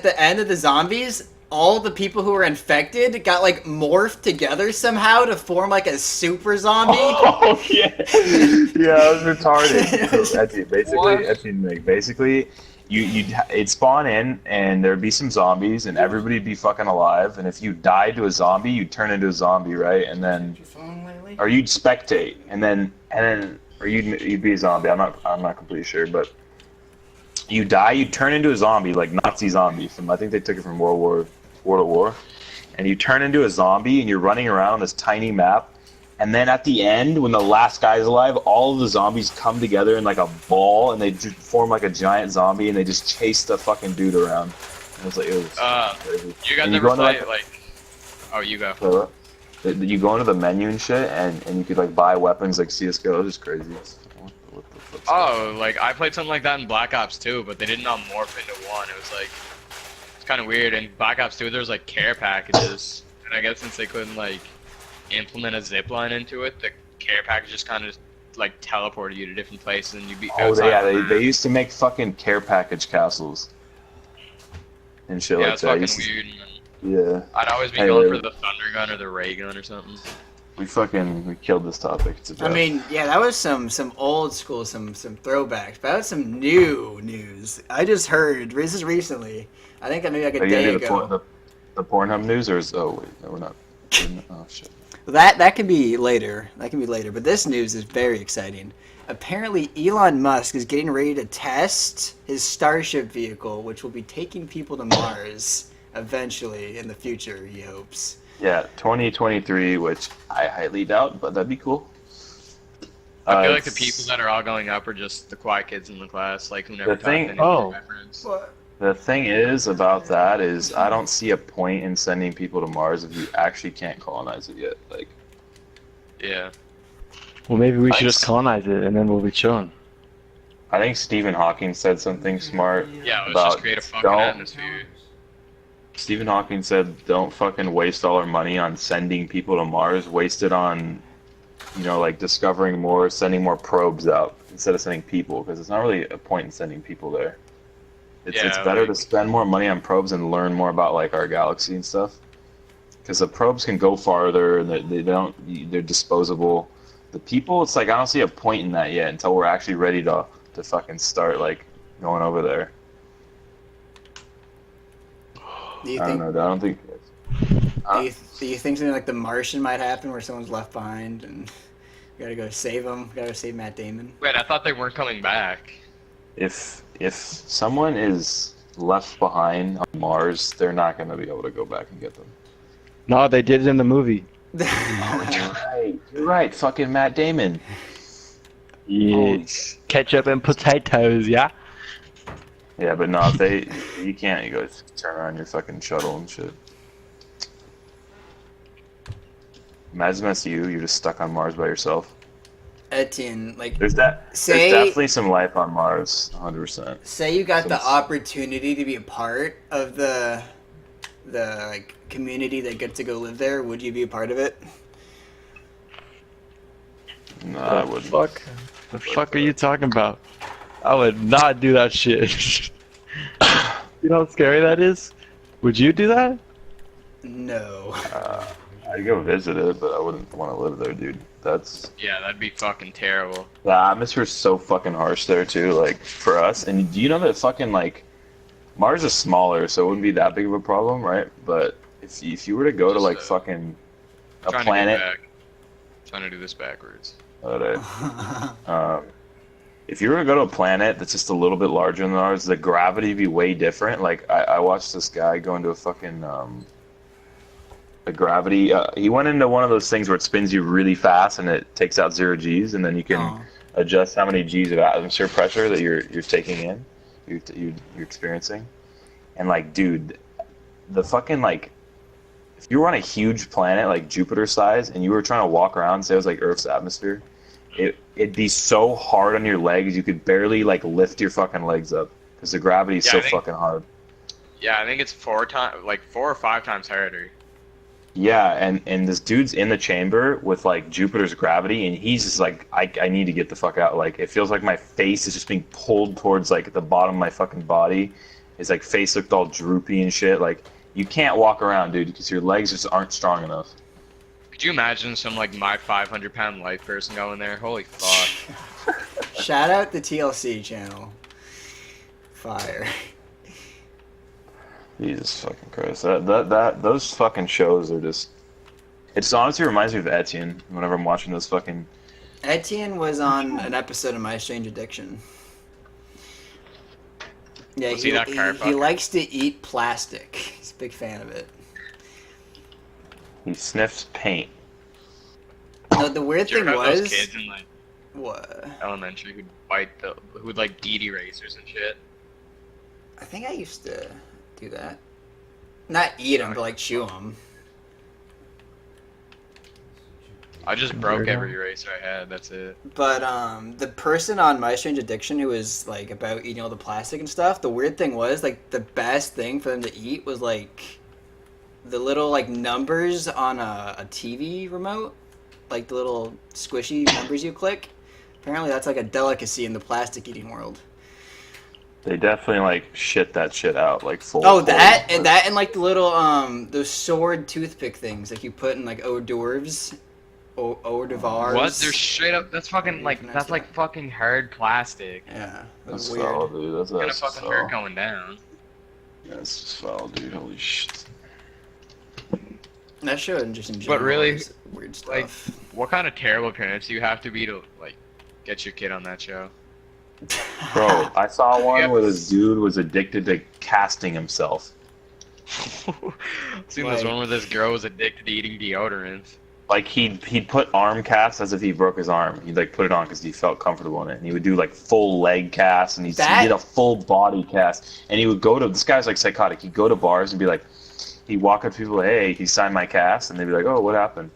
the end of the zombies, all the people who were infected got like morphed together somehow to form like a super zombie. Oh yeah, yeah, I was retarded. Basically, it'd spawn in, and there'd be some zombies, and everybody'd be fucking alive. And if you died to a zombie, you'd turn into a zombie, right? And then, or you'd spectate, or you'd be a zombie. I'm not completely sure, but You die, you turn into a zombie, like Nazi zombie. I think they took it from World War. And you turn into a zombie, and you're running around on this tiny map. And then at the end, when the last guy's alive, all of the zombies come together in like a ball, and they form like a giant zombie, and they just chase the fucking dude around. And it was like, it was crazy. You guys ever play like? Oh, you go. So, you go into the menu and shit, and you could like buy weapons like CS:GO. It was just crazy. What the fuck's Oh, like I played something like that in Black Ops 2, but they did not morph into one. It was like it's kind of weird. In Black Ops 2, there was like care packages, and I guess since they couldn't like implement a zip line into it, the care package just kind of like teleported you to different places, and you'd be outside. Oh yeah, they used to make fucking care package castles and shit like that. Yeah, it's fucking weird. Yeah. I'd always be going for the thunder gun or the ray gun or something. We killed this topic. It's a joke. I mean, yeah, that was some old school, some throwbacks, but that was some new news. I just heard this is recently. I think maybe like a day ago. The Pornhub news, or is wait, no, we're not. Oh shit. That can be later. That can be later. But this news is very exciting. Apparently, Elon Musk is getting ready to test his Starship vehicle, which will be taking people to Mars eventually in the future, he hopes. Yeah, 2023, which I highly doubt, but that'd be cool. I feel like the people that are all going up are just the quiet kids in the class, like who never talked to any of my friends. What? The thing is about that is I don't see a point in sending people to Mars if you actually can't colonize it yet. Like, yeah. Well, maybe we should just colonize it, and then we'll be chilling. I think Stephen Hawking said something smart. Yeah, let's about just create a fucking atmosphere. Stephen Hawking said, "Don't fucking waste all our money on sending people to Mars. Waste it on, like discovering more, sending more probes out instead of sending people, because it's not really a point in sending people there. It's better to spend more money on probes and learn more about like our galaxy and stuff. Because the probes can go farther, and they're disposable. The people, it's like I don't see a point in that yet until we're actually ready to fucking start like going over there." Do you I think? don't know. I don't think. Do you think something like The Martian might happen, where someone's left behind and you gotta go save them? Gotta save Matt Damon. Wait, I thought they weren't coming back. If someone is left behind on Mars, they're not gonna be able to go back and get them. No, they did it in the movie. You're right. Fucking Matt Damon. Yeah. Ketchup and potatoes, yeah? Yeah, but no, you can't. You guys turn around your fucking shuttle and shit. Imagine that's you. You're just stuck on Mars by yourself. Etienne, like there's definitely some life on Mars, 100%. Say you got the opportunity to be a part of the like community that gets to go live there. Would you be a part of it? No, I wouldn't. The fuck are you talking about? I would not do that shit. You know how scary that is? Would you do that? No. I'd go visit it, but I wouldn't want to live there, dude. Yeah, that'd be fucking terrible. The atmosphere's so fucking harsh there too, like for us. And do you know that fucking like Mars is smaller, so it wouldn't be that big of a problem, right? But if you were to go to like fucking a planet, trying to do this backwards. If you were to go to a planet that's just a little bit larger than ours, the gravity would be way different. Like I watched this guy go into a fucking the gravity. He went into one of those things where it spins you really fast and it takes out 0 G's, and then you can adjust how many G's of atmosphere pressure that you're taking in, you're experiencing. And like, dude, the fucking like, if you were on a huge planet like Jupiter size and you were trying to walk around, say it was like Earth's atmosphere, it'd be so hard on your legs you could barely like lift your fucking legs up because the gravity is fucking hard. Yeah, I think it's 4 or 5 times harder. Yeah, and this dude's in the chamber with like Jupiter's gravity, and he's just like, I need to get the fuck out. Like, it feels like my face is just being pulled towards like the bottom of my fucking body. His like face looked all droopy and shit. Like, you can't walk around, dude, because your legs just aren't strong enough. Could you imagine some like my 500-pound life person going there? Holy fuck! Shout out the TLC channel. Fire. Jesus fucking Christ. Those fucking shows are just... It just honestly reminds me of Etienne whenever I'm watching those fucking... Etienne was on an episode of My Strange Addiction. Yeah, See that car he likes to eat plastic. He's a big fan of it. He sniffs paint. No, the weird thing was... those kids in, like, what? elementary who'd like eat erasers and shit. I think I used to do that. Not eat them, but like chew them. I just broke every eraser I had, that's it. But the person on My Strange Addiction who was like about eating all the plastic and stuff, the weird thing was like the best thing for them to eat was like the little like numbers on a TV remote, like the little squishy numbers you click. Apparently that's like a delicacy in the plastic eating world. They definitely like shit that shit out like full. Oh, that and like the little those sword toothpick things like you put in like hors d'oeuvres. Hors d'oeuvres. What? They're straight up. That's fucking like that's like fucking hard plastic. Yeah, that's weird. Foul, dude. That's gonna fucking hurt going down. Yeah, it's just foul, dude. Holy shit. That show just in general But really, is weird stuff. Like, what kind of terrible parents do you have to be to like get your kid on that show? Bro, I saw one where this dude was addicted to casting himself. Seen this one where this girl was addicted to eating deodorant. Like he'd put arm casts as if he broke his arm. He'd like put it on because he felt comfortable in it. And he would do like full leg casts, and he did a full body cast. And he would go to, this guy's like psychotic. He'd go to bars and be like, he'd walk up to people, hey, he signed my cast, and they'd be like, oh, what happened?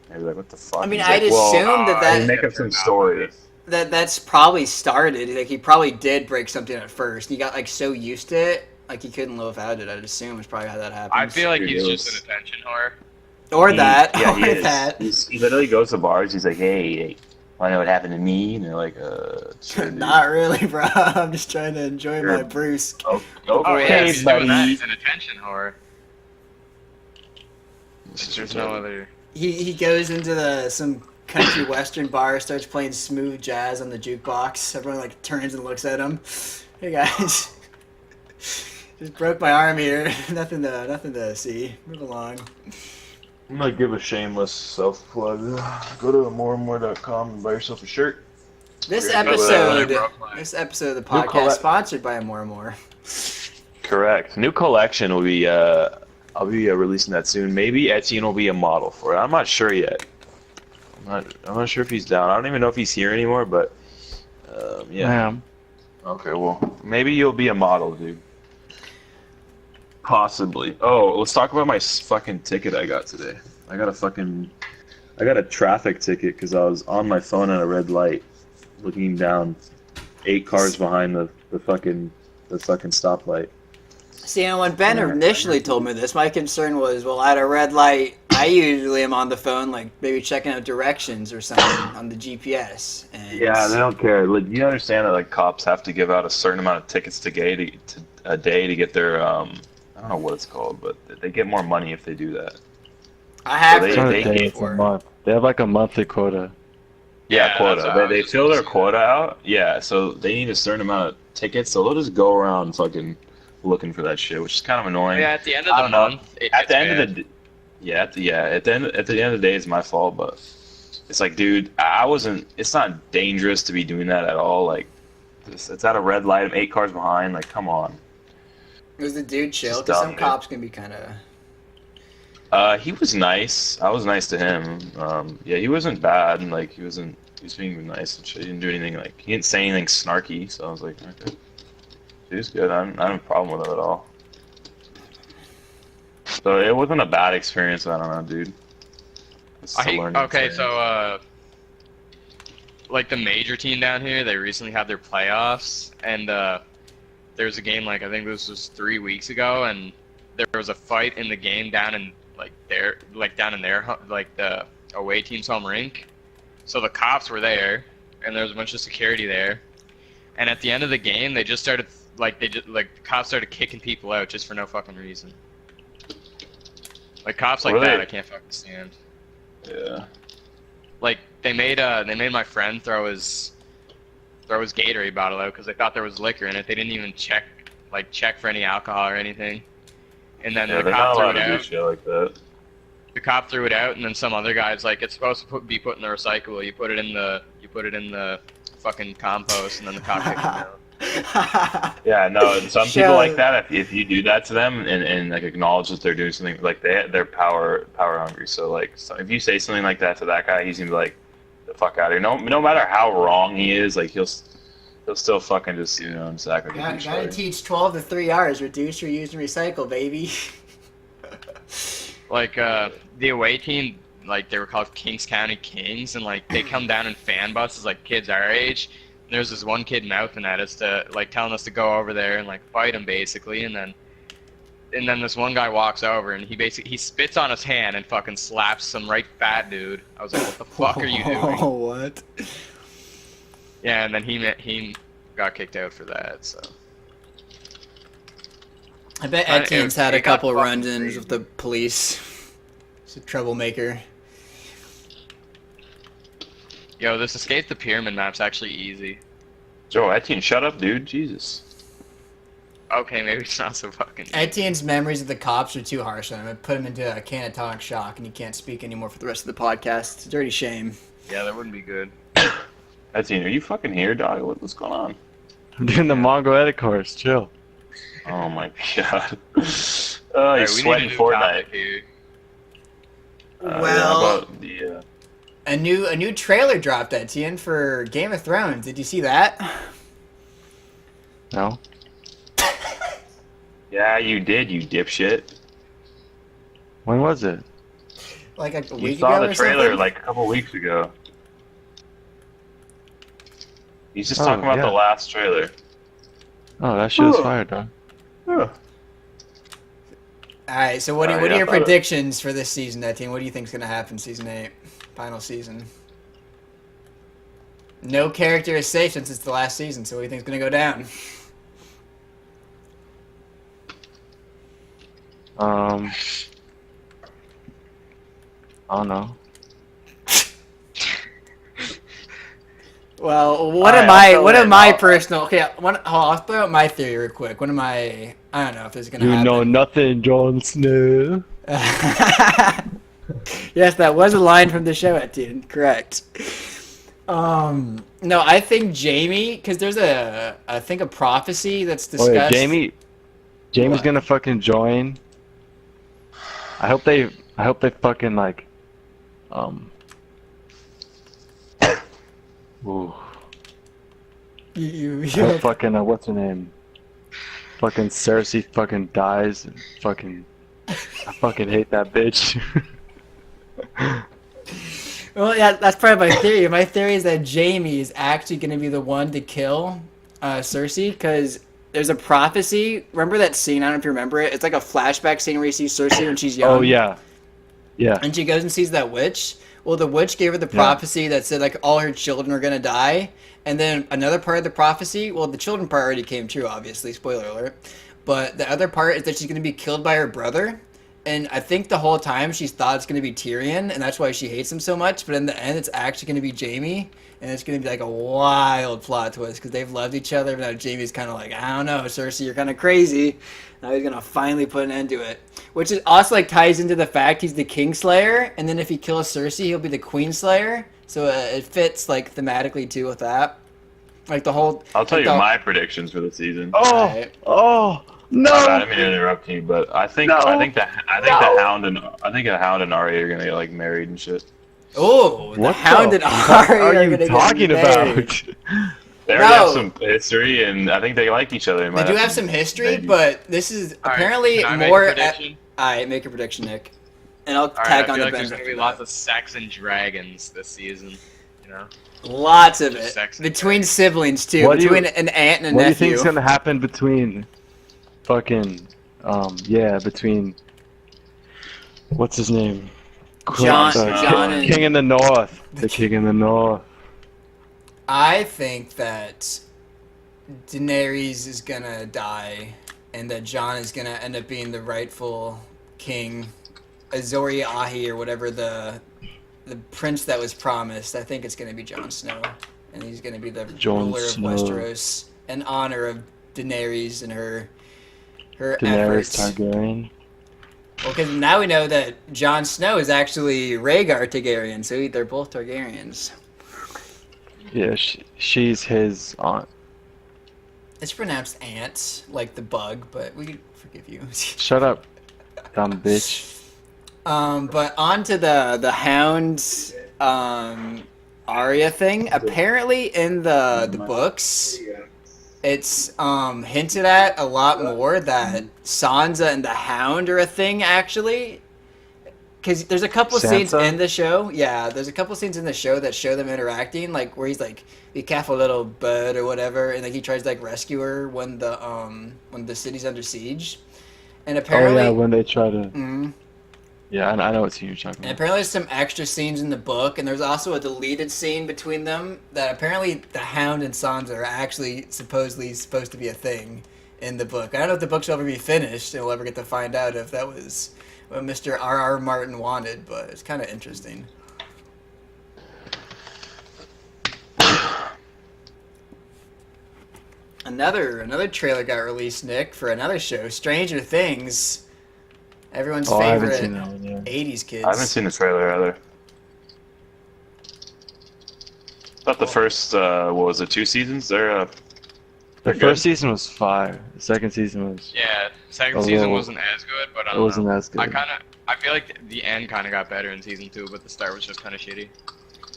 And they'd be like, what the fuck? I mean, He's I'd like, well, assume that he'd make up some story. That's probably started. Like he probably did break something at first. He got like so used to it, like he couldn't live without it. I'd assume it's probably how that happened. I feel like he's just an attention whore. Or that. Yeah, or he is. that. He literally goes to bars. He's like, hey, wanna know what happened to me? And they're like, sure, dude. Not really, bro. I'm just trying to enjoy my Bruce. Oh yeah, he's doing that. He's an attention whore. There's no other. He goes into some country western bar, starts playing smooth jazz on the jukebox. Everyone like turns and looks at him. Hey guys, just broke my arm here. nothing to see. Move along. I'm gonna give a shameless self plug. Go to amore.com and buy yourself a shirt. This episode of the podcast sponsored by Amore. Correct. New collection will be. I'll be releasing that soon. Maybe Etienne will be a model for it. I'm not sure yet. I'm not sure if he's down. I don't even know if he's here anymore. But yeah. I am. Okay. Well, maybe you'll be a model, dude. Possibly. Oh, let's talk about my fucking ticket I got today. I got a traffic ticket because I was on my phone at a red light, looking down 8 cars behind the fucking stoplight. See, and when Ben initially told me this, my concern was, well, at a red light, I usually am on the phone, like maybe checking out directions or something on the GPS. And yeah, they don't care. Like, you understand that like cops have to give out a certain amount of tickets a day to get their I don't know what it's called, but they get more money if they do that. I have They have like a monthly quota. Yeah, quota. They fill their quota out. Yeah, so they need a certain amount of tickets, so they'll just go around fucking looking for that shit, which is kind of annoying. Yeah, at the end of the month. At the end of the day, it's my fault, but it's like, dude, it's not dangerous to be doing that at all. Like, it's at a red light. I'm 8 cars behind. Like, come on. Was the dude chill? Because some cops can be kind of... he was nice. I was nice to him. Yeah, he wasn't bad. And, like, he was being nice and shit. He didn't do anything, like, he didn't say anything snarky. So I was like, okay. He was good. I don't have a problem with it at all. So it wasn't a bad experience. I don't know, dude. Like the major team down here, they recently had their playoffs, and there was a game, like I think this was 3 weeks ago, and there was a fight in the game down in their the away team's home rink. So the cops were there, and there was a bunch of security there, and at the end of the game, they just started the cops started kicking people out just for no fucking reason. Like cops like that, I can't fucking stand. Yeah. Like they made my friend throw his Gatorade bottle out because they thought there was liquor in it. They didn't even check for any alcohol or anything. And then the cop threw it out. Shit like that. The cop threw it out, and then some other guy's like, "It's supposed to be put in the recycle. You put it in the fucking compost," and then the cop kicked him out. Yeah, no. Some people like that. If you do that to them and like acknowledge that they're doing something, like they're power hungry. So like, if you say something like that to that guy, he's gonna be like, the fuck out of here. No matter how wrong he is, like he'll still fucking just sacrifice. Gotta teach 12 to 3 R's: reduce, reuse, and recycle, baby. Like the away team, like they were called Kings County Kings, and like they come down in fan buses, like kids our age. And there's this one kid mouthing at us to like telling us to go over there and like fight him basically, and then this one guy walks over and he spits on his hand and fucking slaps some right fat dude. I was like, what the fuck are you doing? Oh, what? Yeah, and then he got kicked out for that. So I bet Etienne's had a couple run-ins with the police. He's a troublemaker. Yo, this escape the pyramid map's actually easy. Joe, Etienne, shut up, dude. Jesus. Okay, maybe it's not so fucking easy. Etienne's memories of the cops are too harsh on him. I put him into a catatonic shock, and he can't speak anymore for the rest of the podcast. It's a dirty shame. Yeah, that wouldn't be good. Etienne, are you fucking here, dog? What's going on? I'm doing the Mongol edit course. Chill. Oh my god. He's sweating Fortnite. Well, about the, a new trailer dropped, Etienne, for Game of Thrones. Did you see that? No. Yeah, you did, you dipshit. When was it? Like a You week saw ago the or trailer something? like a couple weeks ago. He's just talking about yeah. the last trailer. Oh, that shit was fire, dog. Oh. Alright, so what are Yeah, your predictions for this season, Etienne? What do you think's gonna happen season 8? Final season. No character is safe since it's the last season, so what do you think's gonna go down? I don't know. Well, I'll throw out my theory real quick. I don't know if this is gonna You happen. know nothing, Jon Snow. Yes, that was a line from the show, Etienne. Correct. No, I think Jamie, because there's a prophecy that's discussed. Oh yeah, Jamie's gonna fucking join. I hope they fucking like, ooh. You I hope fucking what's her name? Fucking Cersei fucking dies and fucking. I fucking hate that bitch. Well, yeah, that's probably my theory. My theory is that Jamie is actually going to be the one to kill Cersei, because there's a prophecy. Remember that scene? I don't know if you remember it. It's like a flashback scene where you see Cersei when she's young. Oh yeah, yeah. And she goes and sees that witch. Well, the witch gave her the prophecy that said like all her children are going to die. And then another part of the prophecy, well, the children part already came true, obviously, spoiler alert. But the other part is that she's going to be killed by her brother. And I think the whole time she's thought it's going to be Tyrion, and that's why she hates him so much. But in the end, it's actually going to be Jamie. And it's going to be like a wild plot twist, because they've loved each other. But now Jamie's kind of like, I don't know, Cersei, you're kind of crazy. Now he's going to finally put an end to it. Which is also like ties into the fact he's the Kingslayer. And then if he kills Cersei, he'll be the Queenslayer. So it fits like thematically too with that. Like the whole. I'll tell you my predictions for the season. Oh, oh no! I didn't mean to interrupt you, but I think the Hound and Arya are gonna get like married and shit. Oh, the What Hound the and fuck Arya are you gonna get talking married. about? They already have some history, and I think they like each other. They do have some history, but this is apparently more. Alright, make a prediction, Nick, and I'll tag on the bench. There's gonna be lots of sex and dragons this season. You know. Lots of it. Between siblings, too. Between an aunt and a nephew. What do you think's gonna happen between fucking, between, what's his name? John and... King in the North. The King in the North. I think that Daenerys is gonna die, and that Jon is gonna end up being the rightful king. Azor Ahai, or whatever the prince that was promised. I think it's going to be Jon Snow, and he's going to be the ruler of Westeros in honor of Daenerys and her efforts. Targaryen. Well, because now we know that Jon Snow is actually Rhaegar Targaryen, so they're both Targaryens. Yeah, she's his aunt. It's pronounced ant, like the bug, but we forgive you. Shut up, dumb bitch. But on to the Hound Arya thing. Apparently in the books, it's hinted at a lot more that Sansa and the Hound are a thing, actually. Because there's a couple scenes in the show. Yeah, there's a couple scenes in the show that show them interacting, like where he's like, "Be careful, little bird," or whatever, and like he tries to like rescue her when the city's under siege. And apparently, oh yeah, when they try to. Yeah, I know what scene you're talking about. And apparently there's some extra scenes in the book, and there's also a deleted scene between them that apparently the Hound and Sansa are actually supposedly supposed to be a thing in the book. I don't know if the book's will ever be finished, and we'll ever get to find out if that was what Mr. R.R. Martin wanted, but it's kind of interesting. Another trailer got released, Nick, for another show, Stranger Things. Everyone's favorite 80s kids. I haven't seen the trailer either. Thought the first, what was it, 2 seasons? The first season was fire. The second season was... Yeah, second season wasn't as good, but it wasn't as good. I feel like the end kind of got better in season 2, but the start was just kind of shitty.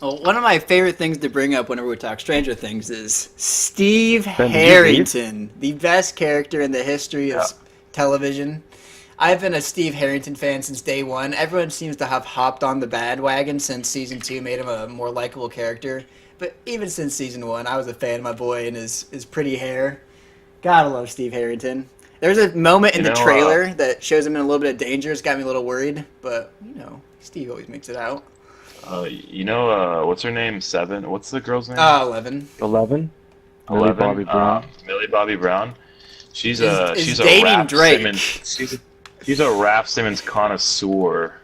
Well, one of my favorite things to bring up whenever we talk Stranger Things is Steve Harrington, the best character in the history of television. I've been a Steve Harrington fan since day one. Everyone seems to have hopped on the bandwagon since season 2 made him a more likable character. But even since season 1, I was a fan of my boy and his pretty hair. Gotta love Steve Harrington. There's a moment in the trailer that shows him in a little bit of danger. It's got me a little worried, but Steve always makes it out. What's her name? 7. What's the girl's name? 11. 11. Millie Bobby Brown. Millie Bobby Brown. She's dating a Raf Drake. Simmons. She's a Raf Simmons connoisseur.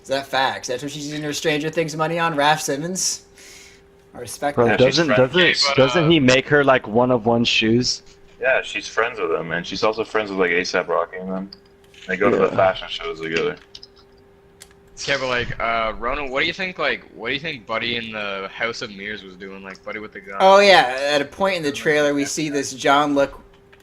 Is that facts? That's what she's using her Stranger Things money on? Raf Simmons? I respect that. Doesn't he make her like one of one shoes? Yeah, she's friends with him, and she's also friends with like A$AP Rocky and them. They go to the fashion shows together. Yeah, but like, Ronan, what do you think Buddy in the House of Mirrors was doing? Like, Buddy with the gun. Oh yeah, at a point in the trailer, we see this John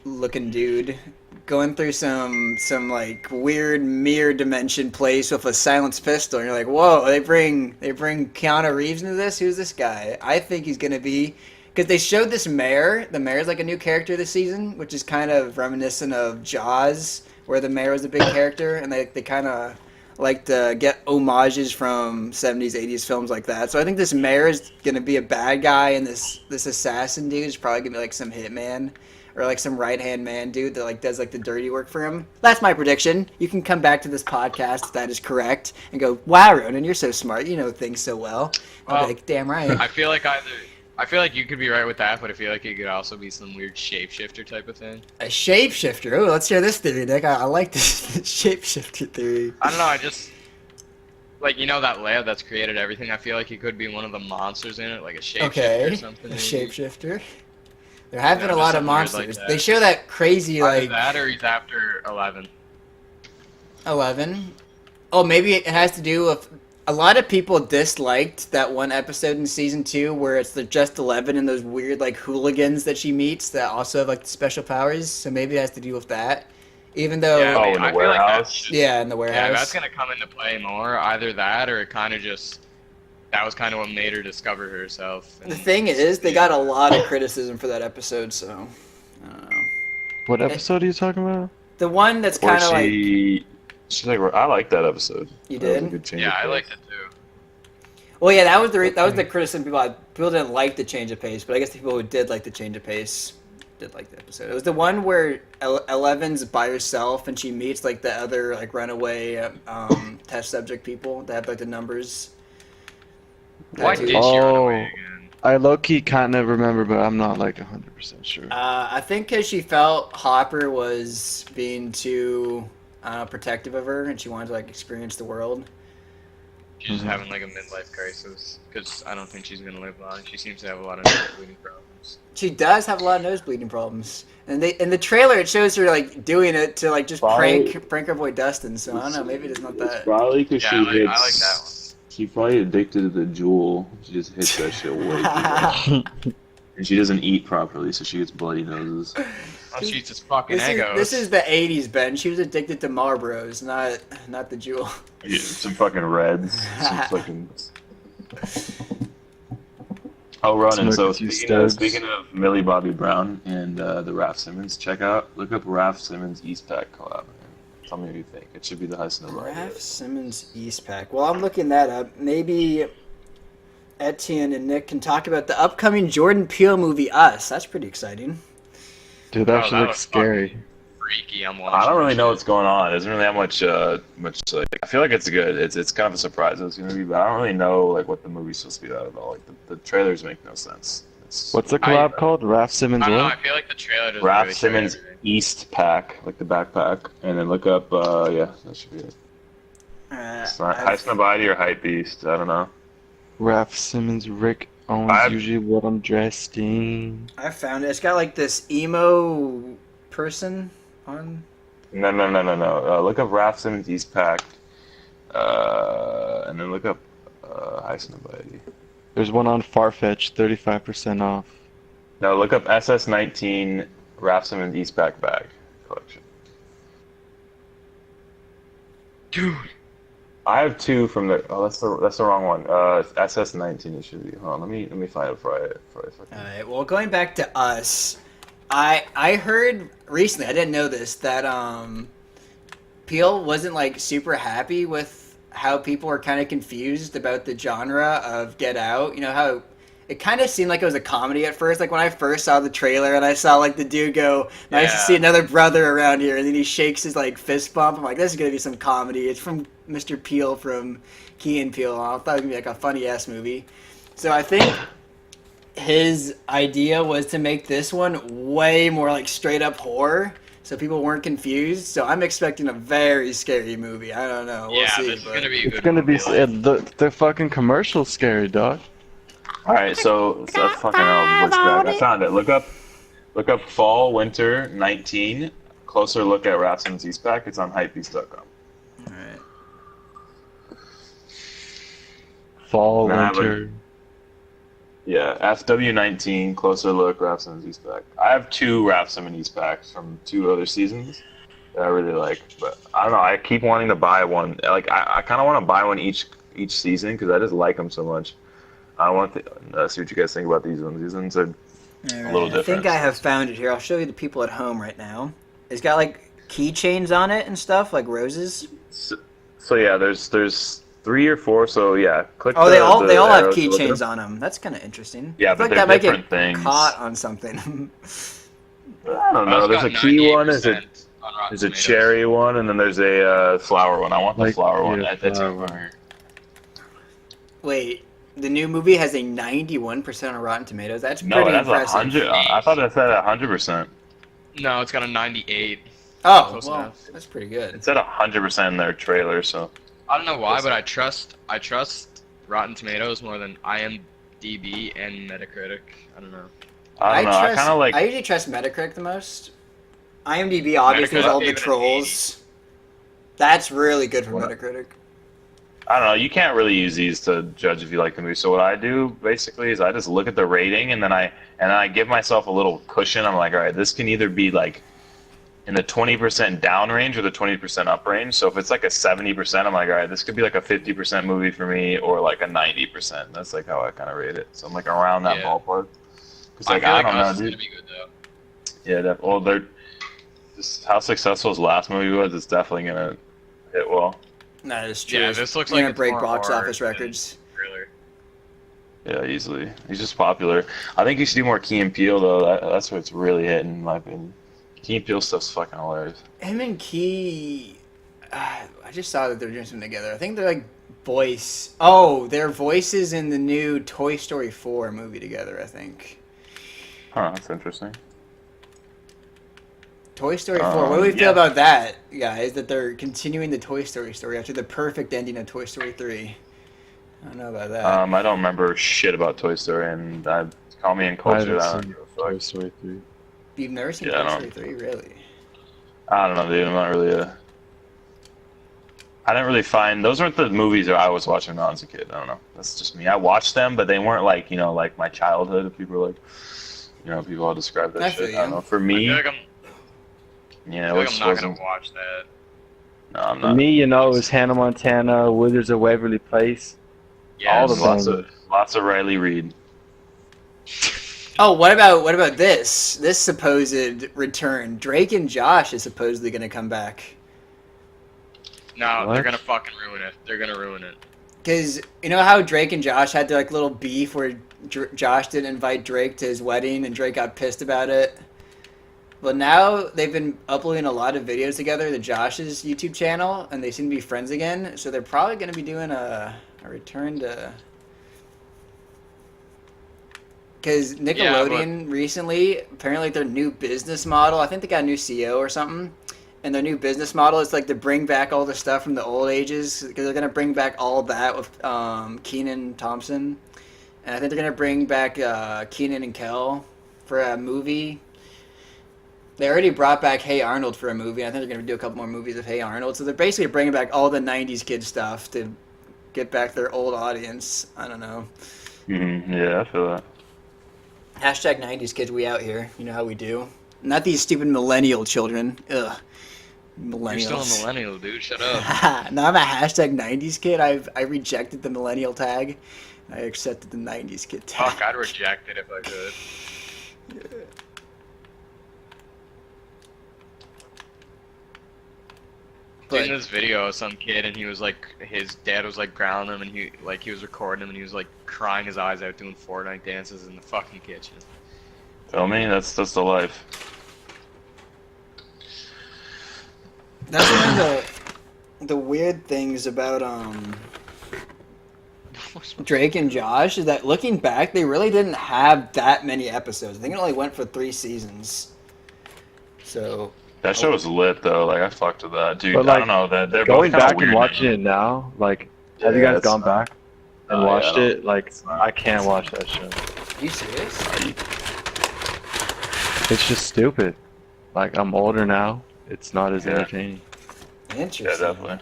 looking dude going through some like weird mirror dimension place with a silenced pistol, and you're like, whoa! They bring Keanu Reeves into this. Who's this guy? I think he's gonna be, because they showed this mayor. The mayor's like a new character this season, which is kind of reminiscent of Jaws, where the mayor was a big character, and they kind of like to get homages from 70s, 80s films like that. So I think this mayor is gonna be a bad guy, and this assassin dude is probably gonna be like some hitman. Or like some right-hand man dude that like does like the dirty work for him. That's my prediction. You can come back to this podcast if that is correct and go, "Wow, Ronan, you're so smart. You know things so well." I'll be like, "Damn right." I feel like you could be right with that, but I feel like it could also be some weird shapeshifter type of thing. A shapeshifter. Oh, let's hear this theory, Nick. I like this shapeshifter theory. I don't know. I just like that lab that's created everything. I feel like he could be one of the monsters in it, like a shapeshifter or something. A shapeshifter. There have been a lot of monsters. They show that crazy like that, or he's after 11. 11. Oh, maybe it has to do with a lot of people disliked that one episode in season 2 where it's just 11 and those weird like hooligans that she meets that also have like the special powers. So maybe it has to do with that. Even though in the warehouse. In the warehouse. Yeah, that's gonna come into play more. Either that, or it kind of just. That was kind of what made her discover herself. The thing is, they got a lot of criticism for that episode, so I don't know. What episode are you talking about? The one that's kind of like. She's like, I like that episode. You did? Yeah, I liked it too. Well, yeah, that was the criticism people didn't like the change of pace, but I guess the people who did like the change of pace did like the episode. It was the one where Eleven's by herself and she meets like the other like runaway test subject people that have like the numbers. Why did she run away again? I low-key kind of remember, but I'm not like 100% sure. I think because she felt Hopper was being too protective of her, and she wanted to like experience the world. She's just having like a midlife crisis, because I don't think she's gonna live long. She seems to have a lot of nosebleeding problems. She does have a lot of nosebleeding problems, and in the trailer it shows her like doing it to like just prank her boy Dustin. So I don't know, maybe it's not that. Probably because I like that one. She's probably addicted to the jewel. She just hits that shit way too much. And she doesn't eat properly, so she gets bloody noses. Oh, she's just fucking egos. This is the 80s, Ben. She was addicted to Marlboros, not the Jewel. Yeah, some fucking Reds. Some fucking... Oh, running. So speaking of Millie Bobby Brown and the Raf Simmons, look up Raf Simmons Eastpak collab. Tell me what you think. It should be the highest nobody. Raf Simmons Eastpak. Well, I'm looking that up. Maybe Etienne and Nick can talk about the upcoming Jordan Peele movie Us. That's pretty exciting. Dude, that actually looks scary. Freaky. I'm I don't really know what's going on. It doesn't really have much like. I feel like it's good. It's kind of a surprise it's gonna be, but I don't really know like what the movie's supposed to be about at all. Like the trailers make no sense. What's the collab called? Raf Simmons. I don't know. I feel like the trailer doesn't Raf really Simmons Eastpak, like the backpack, and then look up. Yeah, that should be it. It's not High Snowbody or Hype Beast. I don't know. Raf Simmons Rick owns usually what I'm dressed in. I found it. It's got like this emo person on. No. Look up Raf Simmons Eastpak, and then look up High Snowbody. There's one on Farfetch, 35% off. No, look up SS19 Raf Simmons Eastpak bag collection. Dude. I have two from the. Oh, that's the wrong one. SS19 it should be. Hold on, let me find it before I All right. Well, going back to Us, I heard recently. I didn't know this that Peele wasn't like super happy with how people were kind of confused about the genre of Get Out. You know how it kind of seemed like it was a comedy at first. Like when I first saw the trailer and I saw like the dude go, "Nice to see another brother around here," and then he shakes his like fist bump. I'm like, this is gonna be some comedy. It's from Mr. Peele from Key and Peele. I thought it was gonna be like a funny ass movie. So I think his idea was to make this one way more like straight up horror, so people weren't confused. So I'm expecting a very scary movie. I don't know. We'll see. This is gonna be a good It's gonna be movie. the fucking commercial's scary, dog. All right, so fucking hell, voice crack. I found it. Look up fall winter 19. Closer look at Raf Simmons Eastpak. It's on hypebeast.com. All right. Fall winter. Yeah, FW19, closer look, Raf Simmons Eastpak. I have two Raf Simmons Eastpaks from 2 other seasons that I really like, but I don't know. I keep wanting to buy one. Like I kind of want to buy one each season because I just like them so much. I want to see what you guys think about these ones. These ones are a little different. I think I have found it here. I'll show you the people at home right now. It's got like keychains on it and stuff, like roses. So yeah, there's 3 or 4. So yeah, click. Oh, they all have keychains on them. That's kind of interesting. Yeah, but they're that might different get things. caught on something. I don't know. There's a key one. There's a cherry one, and then there's a flower one. I want the flower one. That's over. Wait, the new movie has a 91% on Rotten Tomatoes. That's pretty impressive. 100. I thought that said 100%. No, it's got a 98. Oh, well, that's pretty good. It said 100% in their trailer, so. I don't know why, but I trust Rotten Tomatoes more than IMDb and Metacritic. I don't know. I don't know. I kind of like. I usually trust Metacritic the most. IMDb obviously has all the trolls. That's really good for Metacritic. I don't know. You can't really use these to judge if you like the movie. So what I do basically is I just look at the rating and then I give myself a little cushion. I'm like, all right, this can either be like in the 20% down range or the 20% up range. So if it's like a 70%, I'm like, all right, this could be like a 50% movie for me or like a 90%. That's like how I kind of rate it. So I'm like around that ballpark. Cause like, I don't know, dude. Gonna be good, though. Yeah, they're just how successful his last movie was. It's definitely gonna hit well. That is true. Yeah, this looks like it's break box office records. Yeah, easily. He's just popular. I think you should do more Key and Peele though. That's where it's really hitting, in my opinion. Key and Peele stuff's fucking hilarious. Him and Key, I just saw that they're doing something together. I think they're like voice. Oh, their voices in the new Toy Story 4 movie together. I think. Huh, that's interesting. Toy Story 4. What do we feel about that, guys? That they're continuing the Toy Story story after the perfect ending of Toy Story 3. I don't know about that. I don't remember shit about Toy Story, and call me in culture. I haven't seen Toy Story 3. You've never seen Toy Story 3, really? I don't know, dude. I'm not really a. I didn't really find those weren't the movies that I was watching when I was a kid. I don't know. That's just me. I watched them, but they weren't like like my childhood. People were like, people all describe that shit. I don't know. For me, I feel like I'm not gonna watch that. No, I'm not. For me, it was Hannah Montana, Wizards of Waverly Place. Yeah, all the lots of Riley Reid. Oh, what about this? This supposed return. Drake and Josh is supposedly going to come back. No, What? they're gonna fucking ruin it. They're gonna ruin it. Because you know how Drake and Josh had their like little beef where Josh didn't invite Drake to his wedding and Drake got pissed about it? Well, now they've been uploading a lot of videos together to Josh's YouTube channel, and they seem to be friends again. So they're probably going to be doing a return to... Because Nickelodeon recently, apparently their new business model, I think they got a new CEO or something, and their new business model is like to bring back all the stuff from the old ages, because they're going to bring back all that with Kenan Thompson, and I think they're going to bring back Kenan and Kel for a movie. They already brought back Hey Arnold for a movie. I think they're going to do a couple more movies of Hey Arnold, so they're basically bringing back all the 90s kid stuff to get back their old audience. I don't know. Yeah, I feel that. Hashtag 90s kids, we out here. You know how we do. Not these stupid millennial children. Ugh. Millennials. You're still a millennial, dude. Shut up. No, I'm a hashtag 90s kid. I rejected the millennial tag. I accepted the 90s kid tag. Fuck, I'd reject it if I could. Yeah. Seen this video of some kid, and he was like, his dad was like grounding him, and he was recording him, and he was like crying his eyes out doing Fortnite dances in the fucking kitchen. Tell me, that's the life. That's one of the weird things about Drake and Josh is that looking back, they really didn't have that many episodes. I think it only went for 3 seasons. So. That show was lit though. Like I fucked with that, dude. But, like, I don't know that they're going both back weird and watching it now. Like, have you guys gone back and watched it? Like, I can't watch that show. Are you serious? It's just stupid. Like, I'm older now. It's not as entertaining. Interesting. Yeah, definitely.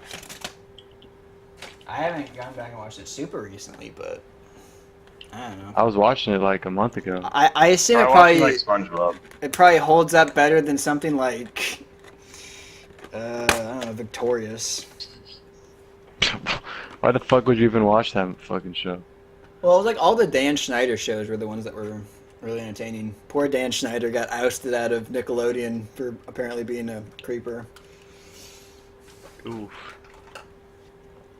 I haven't gone back and watched it super recently, but I don't know. I was watching it like a month ago. I assume it watching, probably like SpongeBob. It probably holds up better than something like I don't know, Victorious. Why the fuck would you even watch that fucking show? Well, it was like all the Dan Schneider shows were the ones that were really entertaining. Poor Dan Schneider got ousted out of Nickelodeon for apparently being a creeper. Oof.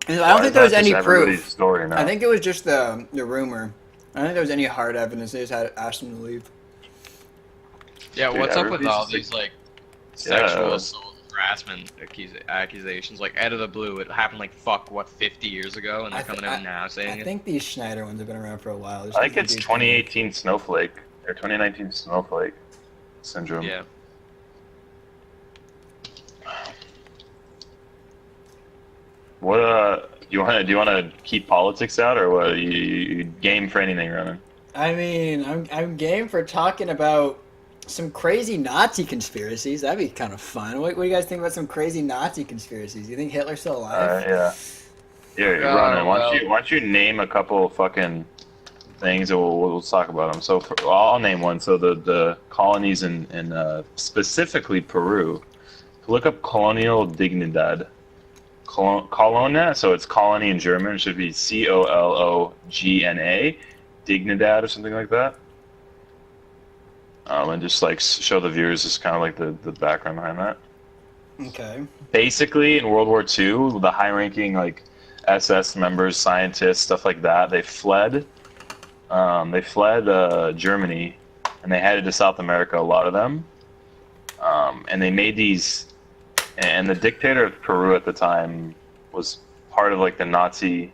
And I don't think there was any everybody's proof. Story now? I think it was just the rumor. I don't think there was any hard evidence. They just had asked him to leave. Yeah, Dude, what's up with all everybody's these just like sexual assault harassment accusations? Like out of the blue, it happened like 50 years ago, and they're coming out now saying I think these Schneider ones have been around for a while. I think it's 2018 Snowflake or 2019 Snowflake syndrome. Yeah. What do you want to keep politics out, or what? You game for anything, Ronan? I mean, I'm game for talking about some crazy Nazi conspiracies. That'd be kind of fun. What do you guys think about some crazy Nazi conspiracies? You think Hitler's still alive? Yeah, Ronan. Why don't you name a couple of fucking things, and we'll talk about them. So I'll name one. So the colonies in specifically Peru. Look up Colonial Dignidad. Colonia, so it's colony in German. It should be Cologna, Dignidad or something like that. And just like show the viewers just kind of like the background behind that. Okay. Basically, in World War II, the high-ranking like SS members, scientists, stuff like that, they fled. They fled Germany, and they headed to South America. A lot of them, and they made these. And the dictator of Peru at the time was part of like the Nazi.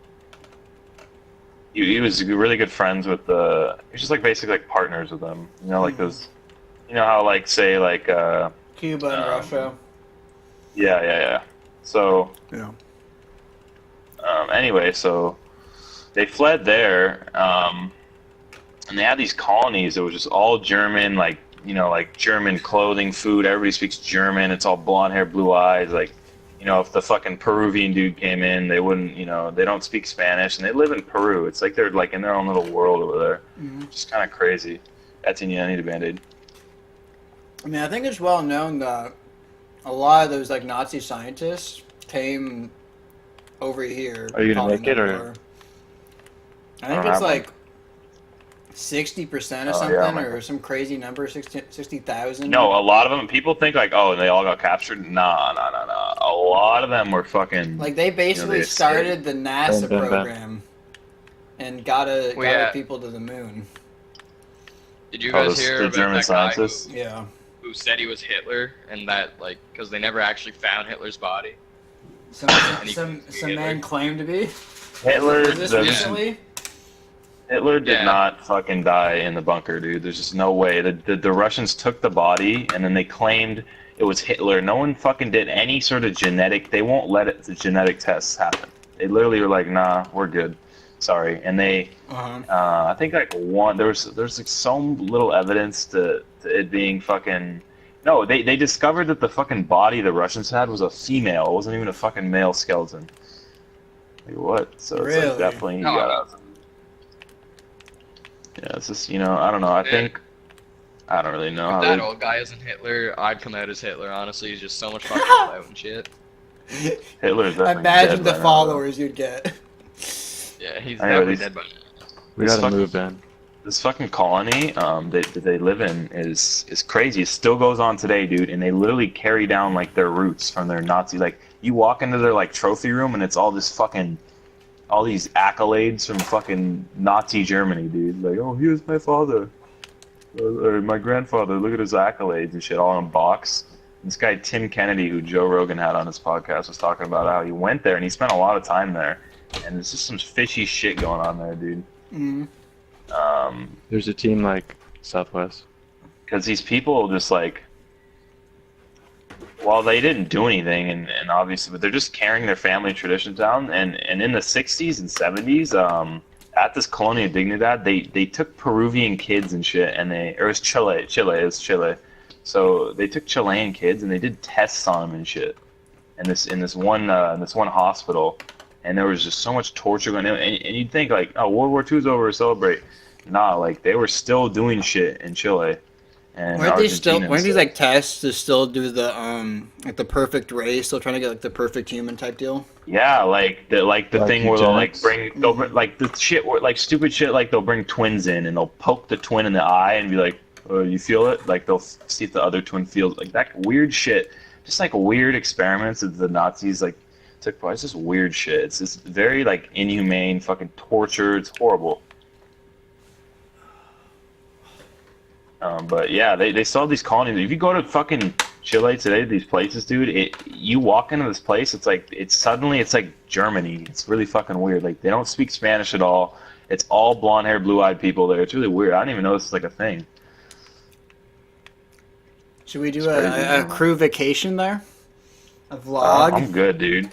He was really good friends with he was just like basically like partners with them. You know, like those. You know how like say like. Cuba and Russia. Yeah. So. Yeah. Anyway, so they fled there, and they had these colonies. It was just all German, like. You know, like German clothing, food. Everybody speaks German. It's all blonde hair, blue eyes. Like, you know, if the fucking Peruvian dude came in, they wouldn't, you know, they don't speak Spanish, and they live in Peru. It's like they're like in their own little world over there. Just kind of crazy. Etienne, I need a Band-Aid. I mean, I think it's well known that a lot of those like Nazi scientists came over here. Are you gonna make it or? I think it's like 60% or something, or some crazy number, 60,000. No, a lot of them. People think like, oh, they all got captured. Nah. A lot of them were fucking. Like they basically started the NASA program and got people to the moon. Did you guys hear about German that guy scientists? who said he was Hitler, and that like because they never actually found Hitler's body? Some man claimed to be. Hitler. Was this recently? Hitler did not fucking die in the bunker, dude. There's just no way. The Russians took the body and then they claimed it was Hitler. No one fucking did any sort of genetic. They won't let the genetic tests happen. They literally were like, nah, we're good. Sorry. And they, I think like there's like so little evidence to it being fucking. No, they discovered that the fucking body the Russians had was a female. It wasn't even a fucking male skeleton. Like what? So it's like definitely you got. Yeah, it's just, you know, I don't know. I don't really know. If that old guy isn't Hitler, I'd come out as Hitler, honestly. He's just so much fucking clout and shit. Hitler's definitely Imagine dead the followers you'd get. Yeah, he's definitely dead by now. We gotta move, man. This fucking colony that they live in is crazy. It still goes on today, dude, and they literally carry down, like, their roots from their Nazi. Like, you walk into their, like, trophy room, and it's all this fucking... all these accolades from fucking Nazi Germany, dude. Like, oh, here's my father. Or my grandfather. Look at his accolades and shit, all in a box. This guy, Tim Kennedy, who Joe Rogan had on his podcast, was talking about how he went there and he spent a lot of time there. And there's just some fishy shit going on there, dude. There's a team like Southwest. Because these people just like... well, they didn't do anything, and obviously, but they're just carrying their family traditions down. And in the 60s and 70s, at this Colonia Dignidad, they took Peruvian kids and shit, and it was Chile. So they took Chilean kids and they did tests on them and shit. In this one hospital, and there was just so much torture going on. And you'd think like, oh, World War II's over, celebrate. Nah, like they were still doing shit in Chile. And weren't these like tests to still do the like the perfect race, still trying to get like the perfect human type deal? Yeah, like the thing where they'll bring like the shit where like stupid shit like they'll bring twins in and they'll poke the twin in the eye and be like, oh, you feel it? Like they'll see if the other twin feels like that weird shit. Just like weird experiments that the Nazis like took place. It's just weird shit. It's just very like inhumane, fucking torture. It's horrible. But yeah, they still have these colonies. If you go to fucking Chile today, these places, dude, you walk into this place, it's like Germany. It's really fucking weird. Like they don't speak Spanish at all. It's all blonde-haired, blue-eyed people there. It's really weird. I didn't even know this was like a thing. Should we do a crew vacation there? A vlog? I'm good, dude.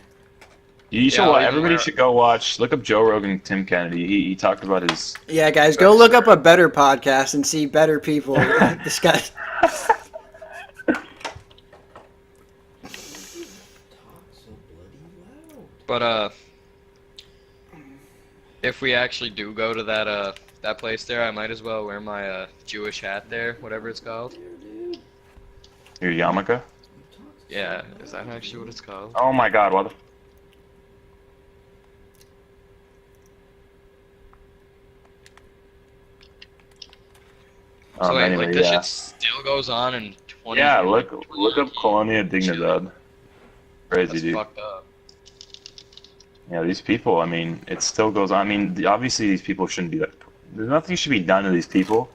You should watch, everybody should go watch. Look up Joe Rogan and Tim Kennedy. He talked about his. Yeah, guys, go look up a better podcast and see better people. This guy. But if we actually do go to that place there, I might as well wear my Jewish hat there, whatever it's called. Your yarmulke? Yeah, is that actually what it's called? Oh my God! What? So wait, anyway, like this shit still goes on in 20. Yeah, look up Colonia Dignidad. Crazy, That's dude. Fucked up. Yeah, these people. I mean, it still goes on. I mean, obviously these people shouldn't be that. There's nothing should be done to these people.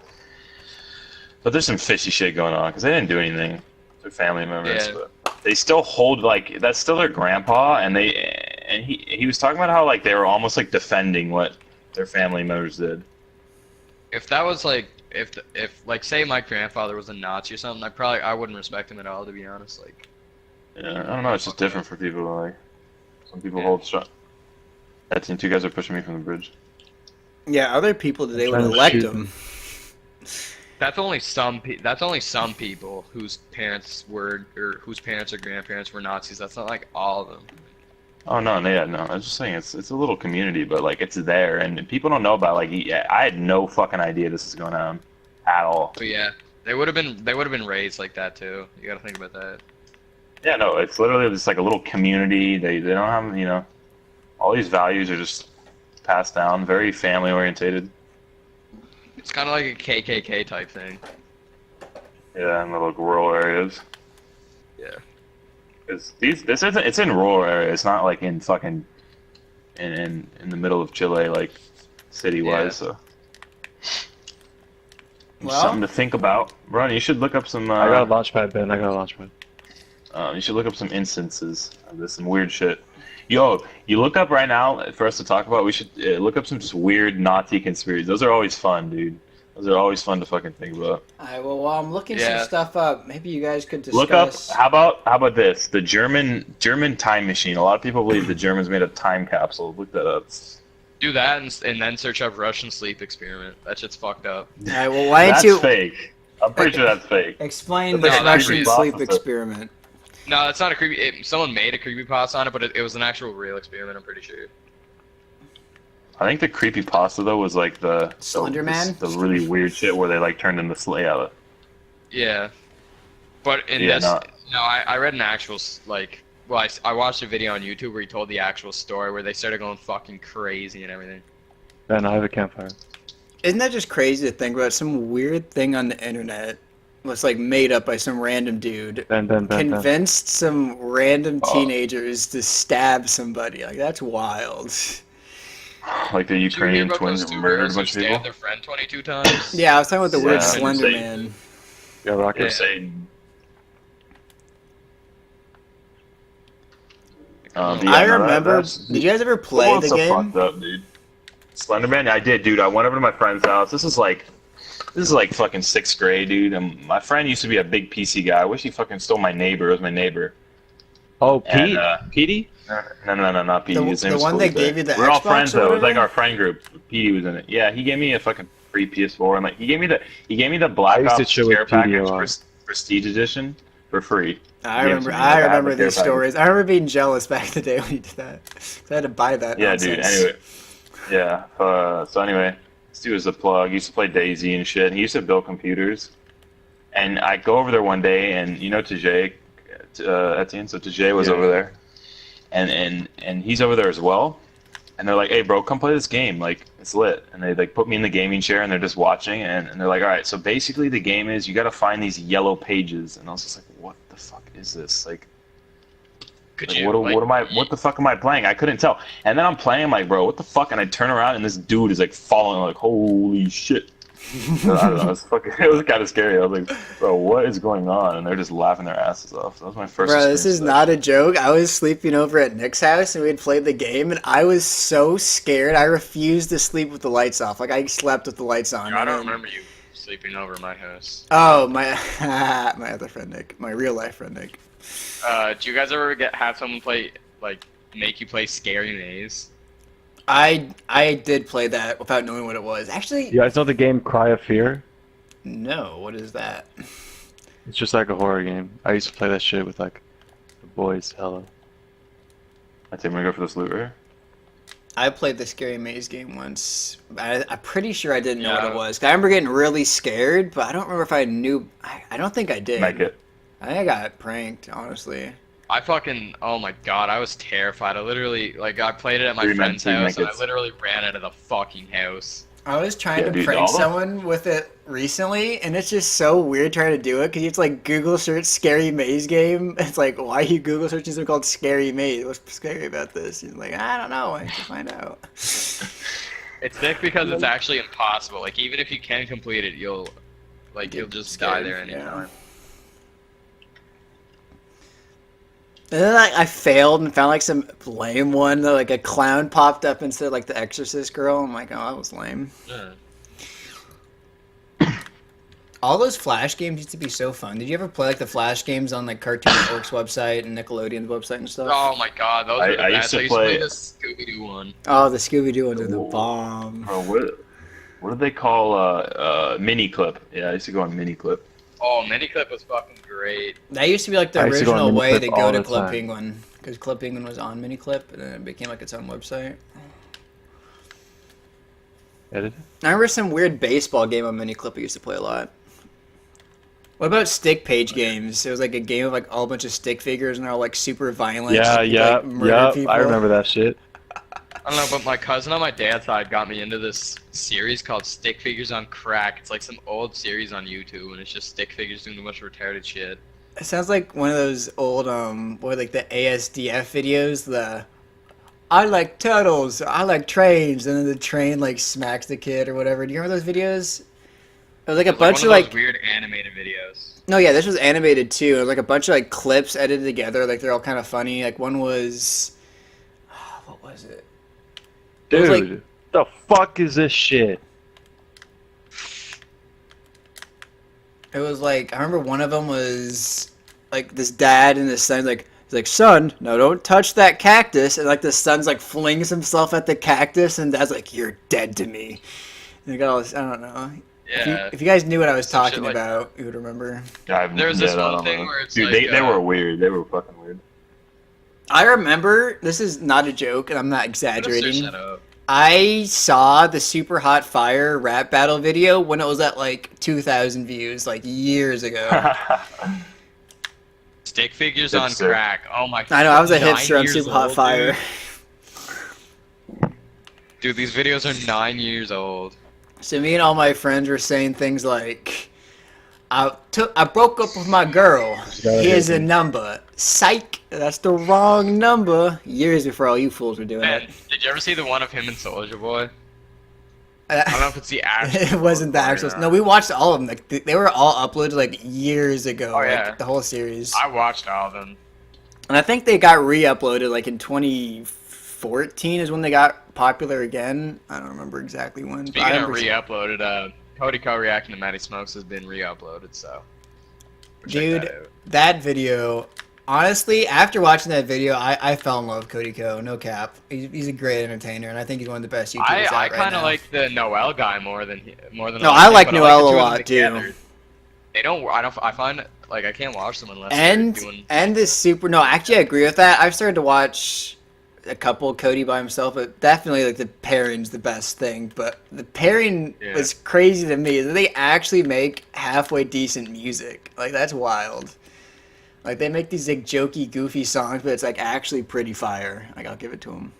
But there's some fishy shit going on because they didn't do anything. They're family members, but they still hold like that's still their grandpa, and he was talking about how like they were almost like defending what their family members did. If that was like. If like say my grandfather was a Nazi or something, I wouldn't respect him at all, to be honest. Like, yeah, I don't know. It's just different for people. Like, some people hold strong. Etienne, two guys are pushing me from the bridge. Yeah, other people they would elect him. That's only some people whose parents were or whose parents or grandparents were Nazis. That's not like all of them. Oh no, yeah, no. I was just saying it's a little community, but like it's there, and people don't know about. Like, yeah, I had no fucking idea this is going on at all. But yeah, they would have been raised like that too. You got to think about that. Yeah, no, it's literally just like a little community. They don't have, you know, all these values are just passed down, very family orientated. It's kind of like a KKK type thing. Yeah, in the like rural areas. Yeah. Because it's in rural areas. It's not like in fucking in the middle of Chile, like city wise. Yeah. So Well, something to think about. Ron, you should look up some. I got a launchpad, Ben. I got a launchpad. You should look up some instances of this, some weird shit. Yo, you look up right now for us to talk about. We should look up some weird Nazi conspiracies. Those are always fun, dude. Those are always fun to fucking think about. Alright, well, while I'm looking some stuff up, maybe you guys could discuss. Look up. How about this? The German time machine. A lot of people believe the Germans made a time capsule. Look that up. Do that and then search up Russian sleep experiment. That shit's fucked up. Alright, well, why don't That's you fake. I'm pretty sure that's fake. explain That's the like a Russian creepypasta. sleep experiment? No, it's not a creepy. Someone made a creepypasta on it, but it was an actual real experiment. I'm pretty sure. I think the creepypasta though was like the Slenderman? the really weird shit where they like turned into Slay. Yeah, but in Yeah, this, I read an actual well, I watched a video on YouTube where he told the actual story where they started going fucking crazy and everything. Ben, I have a campfire. Isn't that just crazy to think about? Some weird thing on the internet was like made up by some random dude. Ben. Convinced some random teenagers to stab somebody. Like, that's wild. Like the Did you hear Ukrainian about twins those two murdered a girls who bunch of people. stabbed their friend 22 times? Yeah, I was talking about the weird Yeah, Slender insane. Man. Yeah, Rocket. Yeah. Insane. I remember. Did you guys ever play the game? Fucked up, dude. Slenderman? I did, dude. I went over to my friend's house. This is like fucking 6th grade, dude. And my friend used to be a big PC guy. I wish he fucking stole my neighbor. It was my neighbor. Oh, Pete? And, Petey? No, not Petey. His name The was one Cody that Ko. gave you the We're all Xbox friends or though. It was like whatever? our friend group. Petey was in it. Yeah, he gave me a fucking free PS4 and like he gave me the Black I used to Ops chill with Care Petey a Package lot. Prestige Edition for free. I Yeah, remember. so I the remember care these package. stories. I remember being jealous back in the day when you did that. So I had to buy that. Yeah, nonsense. dude. Anyway, yeah. So anyway, this dude was a plug. He used to play Daisy and shit. And he used to build computers. And I go over there one day, and you know Tajay, Etienne. So Tajay was over there, and he's over there as well. And they're like, "Hey, bro, come play this game. Like, it's lit." And they like put me in the gaming chair, and they're just watching. And they're like, "All right, so basically the game is you got to find these yellow pages." And I was just like, "What the fuck is this? Like, what the fuck am I playing?" I couldn't tell. And then I'm playing, I'm like, "Bro, what the fuck?" And I turn around, and this dude is like falling. I'm like, holy shit. I don't know. It was kind of scary. I was like, "Bro, what is going on?" And they're just laughing their asses off. That was my first. Bro, this is not a joke. I was sleeping over at Nick's house, and we had played the game, and I was so scared. I refused to sleep with the lights off. Like, I slept with the lights on. I don't remember you sleeping over at my house. Oh, my my other friend Nick, my real life friend Nick. Do you guys ever have someone make you play Scary Maze? I did play that without knowing what it was. Actually, You guys know the game Cry of Fear? no. What is that? It's just like a horror game. I used to play that shit with like the boys. Hello. I think we're gonna go for this loot right here. I played the Scary Maze game once. I'm pretty sure I didn't know what Yeah. it was. I remember getting really scared, but I don't remember if I knew. I don't think I did. Make it. I think I got pranked, honestly. Oh my god, I was terrified. I literally, I played it at my Three men, friend's three house, and I nakeds. literally ran out of the fucking house. I was trying Yeah, to dude, prank all the- someone with it recently, and it's just so weird trying to do it because you have to like Google search Scary Maze game. It's like, why are you Google searching something called Scary Maze? What's scary about this? You're like, I don't know. I need to find out. It's sick because it's actually impossible. Like, even if you can complete it, you'll just die there anytime. And then I failed and found like some lame one. Like a clown popped up instead of like the Exorcist girl. I'm like, oh, that was lame. Yeah. All those Flash games used to be so fun. Did you ever play like the Flash games on like Cartoon Network's website and Nickelodeon's website and stuff? Oh my god, those were the I best. used to I used to play play- the Scooby-Doo one. Oh, the Scooby Doo ones are the Ooh. bomb. Bro, what do they call mini clip? Yeah, I used to go on mini clip. Oh, mini clip was fucking great. That used to be like the I used to go on original way to Miniclip go all to the Club time. Penguin, because Club Penguin was on Miniclip, and then it became like its own website. Edit? I remember some weird baseball game on Miniclip I used to play a lot. What about stick page games? It was like a game of like all a bunch of stick figures, and they're all like super violent. Yeah, so you could, yeah, like, murder yeah. people. I remember that shit. I don't know, but my cousin on my dad's side got me into this series called Stick Figures on Crack. It's like some old series on YouTube, and it's just stick figures doing a bunch of retarded shit. It sounds like one of those old like the ASDF videos. I like turtles, I like trains, and then the train like smacks the kid or whatever. Do you remember those videos? It was like a bunch of one of like those weird animated videos. No, yeah, this was animated too. It was like a bunch of like clips edited together. Like they're all kind of funny. Like one was, what was it? It was, Dude, like, the fuck is this shit? It was like I remember one of them was like this dad and his son like he's like, son, no, don't touch that cactus. And like the son's like flings himself at the cactus, and dad's like, you're dead to me. And they got all this, I don't know. Yeah. If you guys knew what I was Some talking shit like about, you would remember. There was this one thing where it's dude, like, they were weird. They were fucking weird. I remember, this is not a joke, and I'm not Search exaggerating. that up. I saw the Super Hot Fire rap battle video when it was at like 2,000 views, like years ago. Stick Figures Hipster. on Crack. Oh my god. I know, I was a 9 hipster on years Super Hot old, Fire. Dude, these videos are 9 years old. So me and all my friends were saying things like, I broke up with my girl. Here's a number. Psych. That's the wrong number. Years before all you fools were doing Man, it. did you ever see the one of him and Soulja Boy? I don't know if it's the actual. It wasn't the actual. No, we watched all of them. Like they were all uploaded like years ago. Oh, yeah. Like the whole series. I watched all of them. And I think they got re-uploaded like in 2014 is when they got popular again. I don't remember exactly when. but I Speaking of remember- re-uploaded, Cody Ko reacting to Matty Smokes has been re-uploaded, so. check Dude, that out. that video, honestly, after watching that video, I fell in love with Cody Ko. No cap. He's a great entertainer, and I think he's one of the best YouTubers I out right kind of now. like the Noel guy more than. No, other I things, like but Noel the a two of them lot, too. together. They don't. I find like I can't watch them unless And they're doing. this super. No, actually, I agree with that. I've started to watch a couple Cody by himself, but definitely like the pairing's the best thing. But the pairing Yeah. was crazy to me. That they actually make halfway decent music. Like that's wild. Like they make these like jokey, goofy songs, but it's like actually pretty fire. Like I'll give it to them.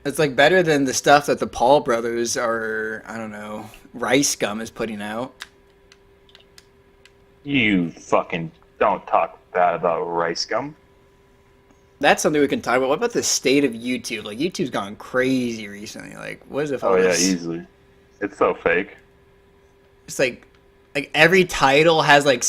It's like better than the stuff that the Paul brothers or I don't know, Rice Gum is putting out. You fucking don't talk bad about rice gum. That's something we can talk about. What about the state of YouTube? Like YouTube's gone crazy recently. Like what is it? Oh yeah, easily. It's so fake. It's like every title has like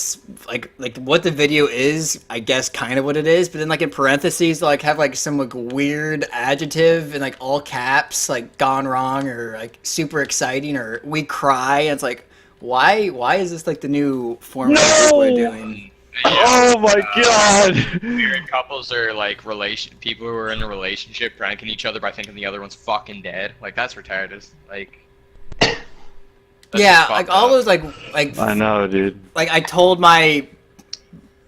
what the video is, I guess kind of what it is, but then like in parentheses they'll like have like some like weird adjective in like all caps, like gone wrong or like super exciting or we cry, and it's like why is this like the new format people are doing? Oh my god! Married couples are like people who are in a relationship pranking each other by thinking the other one's fucking dead. Like that's retarded. Like. that's Yeah, just like fucked all up. those like I know, dude. like I told my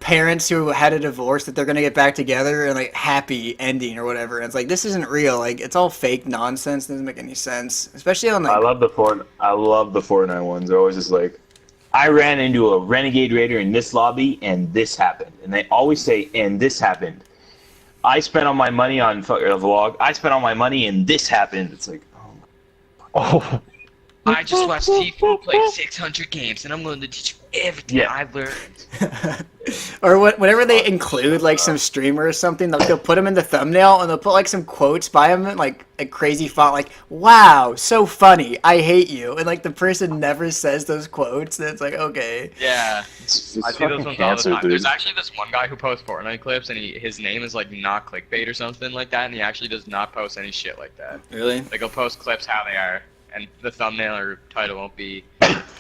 parents who had a divorce that they're gonna get back together and like happy ending or whatever. And it's like this isn't real. Like it's all fake nonsense. It doesn't make any sense. Especially on like I love the Fortnite ones. They're always just like, I ran into a Renegade Raider in this lobby and this happened, and they always say and this happened. I spent all my money on a vlog. I spent all my money and this happened. It's like, Oh, I just watched Tifu play 600 games, and I'm going to teach you everything Yeah. I've learned. or whenever they include like some streamer or something, they'll put them in the thumbnail and they'll put like some quotes by them, like a crazy font, like "Wow, so funny, I hate you," and like the person never says those quotes. And it's like okay. Yeah, it's I see those fucking ones cancer, all the time. dude. There's actually this one guy who posts Fortnite clips, and his name is like not Clickbait or something like that, and he actually does not post any shit like that. Really? Like he'll post clips how they are, and the thumbnail or title won't be.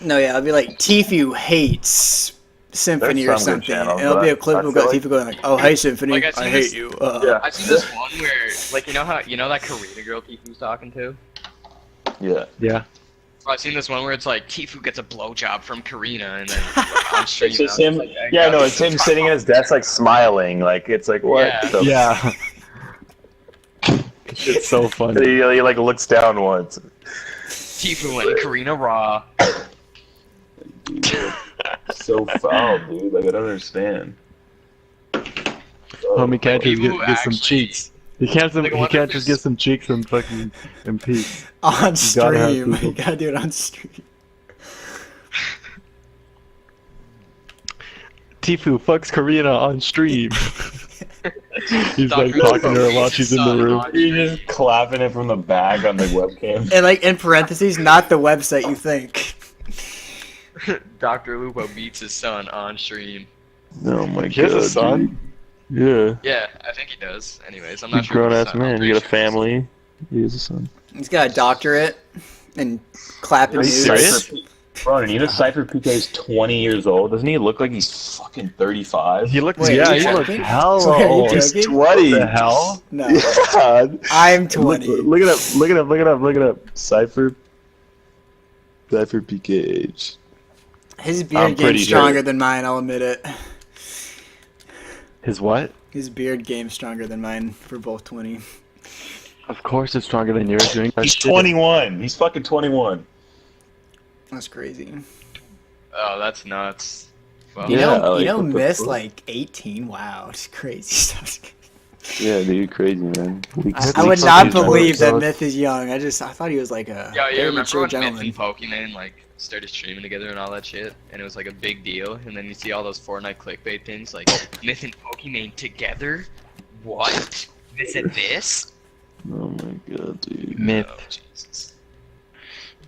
No, yeah, I'll be like Tfue hates Symphony or There's some good something. channels, And it'll be a but clip I of feel Tifa going like, "Oh, hey Symphony, Like, I've I seen hate this- you." Yeah. I've seen this one where, like, you know that Karina girl Tifu was talking to? Yeah. Yeah. I've seen this one where it's like Tifu gets a blowjob from Karina, and then on stream. It's just now, him. like, Yeah, no, it's him sitting at his desk, like smiling. Like it's like what? Yeah. the- Yeah. It's so funny. He like looks down once. Tifu and Karina Raw. So foul, dude. Like I don't understand. Homie can't just People get some actually- cheeks. He can't. Like, I He wonder can't if just there's- get some cheeks and fucking and peace. On gotta have stream, people. you gotta do it on stream. Tifu fucks Karina on stream. He's like Dr. talking to her Lupo while beats she's his in the son room. on You're just clapping it from the back on the webcam. And like in parentheses, not the website you think. Dr. Lupo beats his son on stream. Oh my He has a son. Yeah. Yeah, I think he does. Anyways, I'm He's not a sure. grown if ass his son- man. I'm You got a pretty sure it's- family. He has a son. He's got a doctorate and clapping Are you news. serious? Bro, you know Cypher PK is 20 years old. Doesn't he look like he's fucking 35? He looked. Wait, yeah, are you he looked joking? hella Wait, are you old. joking? He's 20. What the hell? No, Yeah. I'm 20. Look it up. Look it up. Look it up. Look it up. Cypher PK age. His I'm beard pretty game's stronger sure. than mine, I'll admit it. His what? His beard game's stronger than mine for both 20. Of course, it's stronger than yours. Doing that He's shit. 21. He's fucking 21. That's crazy. Oh, that's nuts. Well, You Yeah, know, like, you know, what the Miss fuck? like 18. Wow, it's crazy stuff. Yeah, dude, crazy man. I would not Something believe that so- Myth is young. I thought he was like a Yeah, you very remember mature when Myth gentleman. and Pokemon like started streaming together and all that shit, and it was like a big deal. And then you see all those Fortnite clickbait things like Myth and Pokemon together. What? This and this? Oh my god, dude. Myth, Oh, Jesus.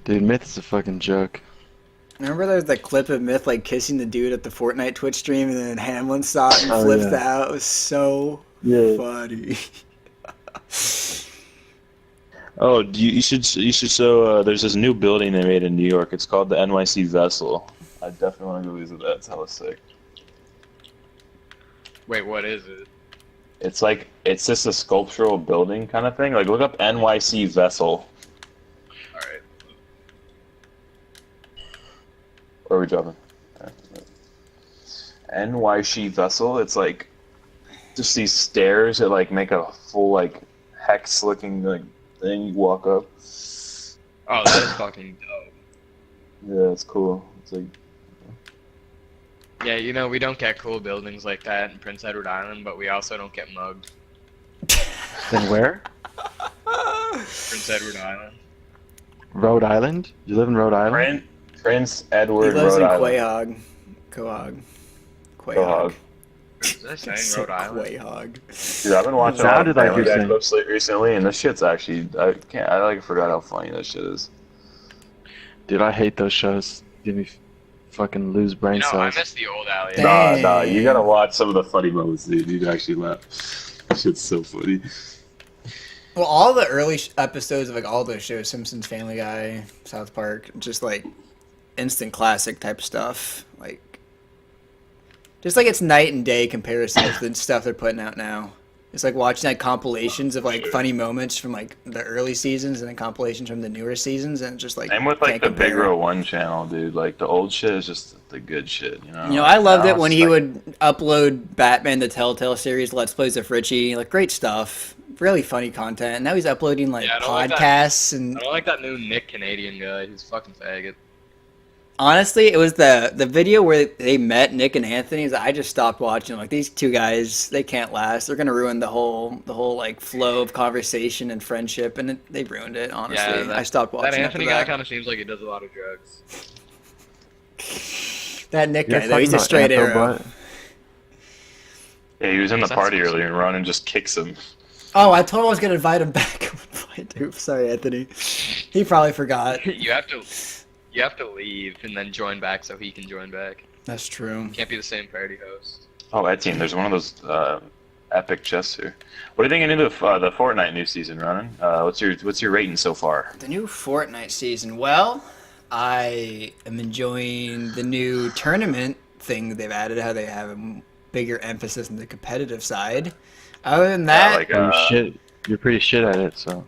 dude. Myth is a fucking joke. Remember there's that clip of Myth like kissing the dude at the Fortnite Twitch stream, and then Hamlin saw it and Oh, flipped yeah. out. It was so Yeah. funny. Oh, you should show. There's this new building they made in New York. It's called the NYC Vessel. I definitely want to go visit that. It's hella sick. Wait, what is it? It's like it's just a sculptural building kind of thing. Like look up NYC Vessel. Alright. Where are we dropping? NYC Vessel. It's like just these stairs that like make a full like hex looking like thing. You walk up. Oh, that is fucking dope. Yeah, it's cool. It's like Yeah, you know, we don't get cool buildings like that in Prince Edward Island, but we also don't get mugged. Then where? Prince Edward Island. Rhode Island? You live in Rhode Island? Prince He Edward, lives Rhode in Island. Quahog. Quahog. Was I saying Said Rhode Island? Quahog. Dude, I've been watching a lot Sounded of like Family you're Guy saying- clips recently, and this shit's actually I like forgot how funny that shit is. Dude, I hate those shows. Give me fucking lose brain You know, I cells. miss the old alley. Damn. Nah, you gotta watch some of the funny moments, dude. You'd actually laugh. Shit's so funny. Well, all the early episodes of like all those shows, Simpsons, Family Guy, South Park, just like instant classic type stuff. Like, just like it's night and day comparison with the stuff they're putting out now. It's like watching like compilations of like funny moments from like the early seasons and then compilations from the newer seasons, and it's just like Same with like can't the Big compare. Row One channel, dude. Like the old shit is just the good shit, you know. You know, I loved Now it when it's he like- would upload Batman the Telltale series, Let's Plays of Richie, like great stuff, really funny content. And now he's uploading like Yeah, I don't like that. podcasts and I don't like that new Nick Canadian guy. He's a fucking faggot. honestly, it was the video where they met, Nick and Anthony. I just stopped watching. Like these two guys, they can't last. They're gonna ruin the whole like flow of conversation and friendship, and they ruined it. Honestly, that- I stopped watching. That Anthony after guy that. kind of seems like he does a lot of drugs. That Nick You're guy, though, he's a talking straight about arrow. Antho Butt? Yeah, he was in the That's party awesome. earlier, and Ronan just kicks him. Oh, I told him I was gonna invite him back. Oops, sorry, Anthony. He probably forgot. you have to leave and then join back so he can join back. That's true. Can't be the same party host. Oh, Etienne, there's one of those epic chests here. What are you thinking into the Fortnite new season, Ronan? What's your rating so far? The new Fortnite season. Well, I am enjoying the new tournament thing they've added, how they have a bigger emphasis on the competitive side. Other than that, you're pretty shit at it. So,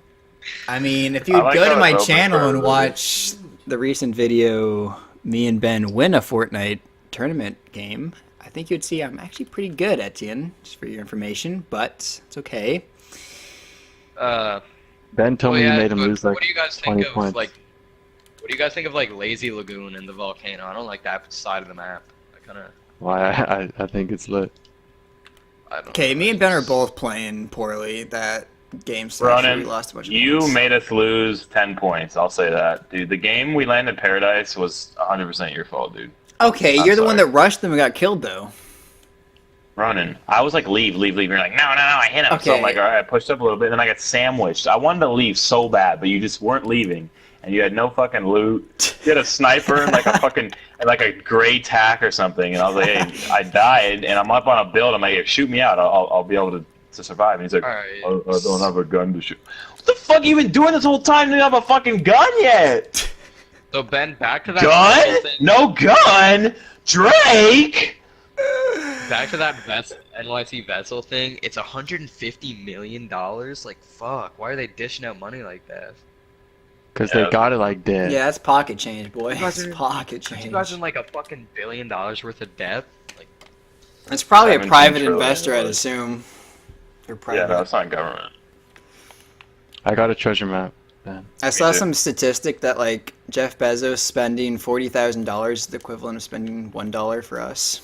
I mean, if you would go to my channel and watch the recent video, me and Ben win a Fortnite tournament game, I think you'd see I'm actually pretty good, Etienne, just for your information, but it's okay. Ben told me you made him lose like 20 points. What do you guys think of like Lazy Lagoon and the volcano? I don't like that side of the map. I kind of. Why? I think it's lit. Okay, me and Ben are both playing poorly that game. Ronan, we lost a bunch of you points. made us lose 10 points. I'll say that, dude. The game we landed Paradise was 100% your fault, dude. Okay, you're the one that rushed them and got killed, though. Ronan, I was like, leave. You're like, no, I hit him. Okay. So I'm like, all right, I pushed up a little bit, and then I got sandwiched. I wanted to leave so bad, but you just weren't leaving, and you had no fucking loot. You had a sniper and like a fucking, like a gray tack or something, and I was like, hey, I died, and I'm up on a build. I'm like, shoot me out. I'll be able to survive. And he's like, right. I don't have a gun to shoot. What the fuck you been doing this whole time? You don't have a fucking gun yet. So Ben, back to that gun? No gun, Drake. Back to that NYC Vessel thing. It's $150 million. Like, fuck. Why are they dishing out money like that? Because they got it like dead. Yeah, that's pocket change, boy. That's pocket change. You guys in like a fucking $1 billion worth of debt? Like, it's probably a private investor, I'd assume. Or private. Yeah, no, it's not government. I got a treasure map. Man. I saw some statistic that like Jeff Bezos spending $40,000 is the equivalent of spending $1 for us.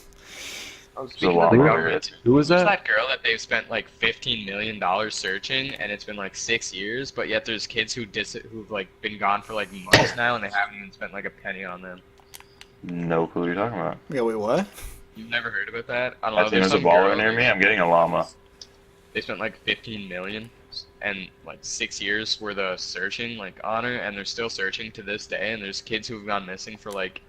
Speaking of the government, who was that? Who's that girl that they've spent like $15 million searching, and it's been like 6 years, but yet there's kids who've like been gone for like months now, and they haven't even spent like a penny on them. No clue what you're talking about. Yeah, wait, what? You've never heard about that? I don't know. There's a baller near me. I'm getting a llama. They spent like 15 million and like 6 years worth of searching like on her, and they're still searching to this day, and there's kids who've gone missing for like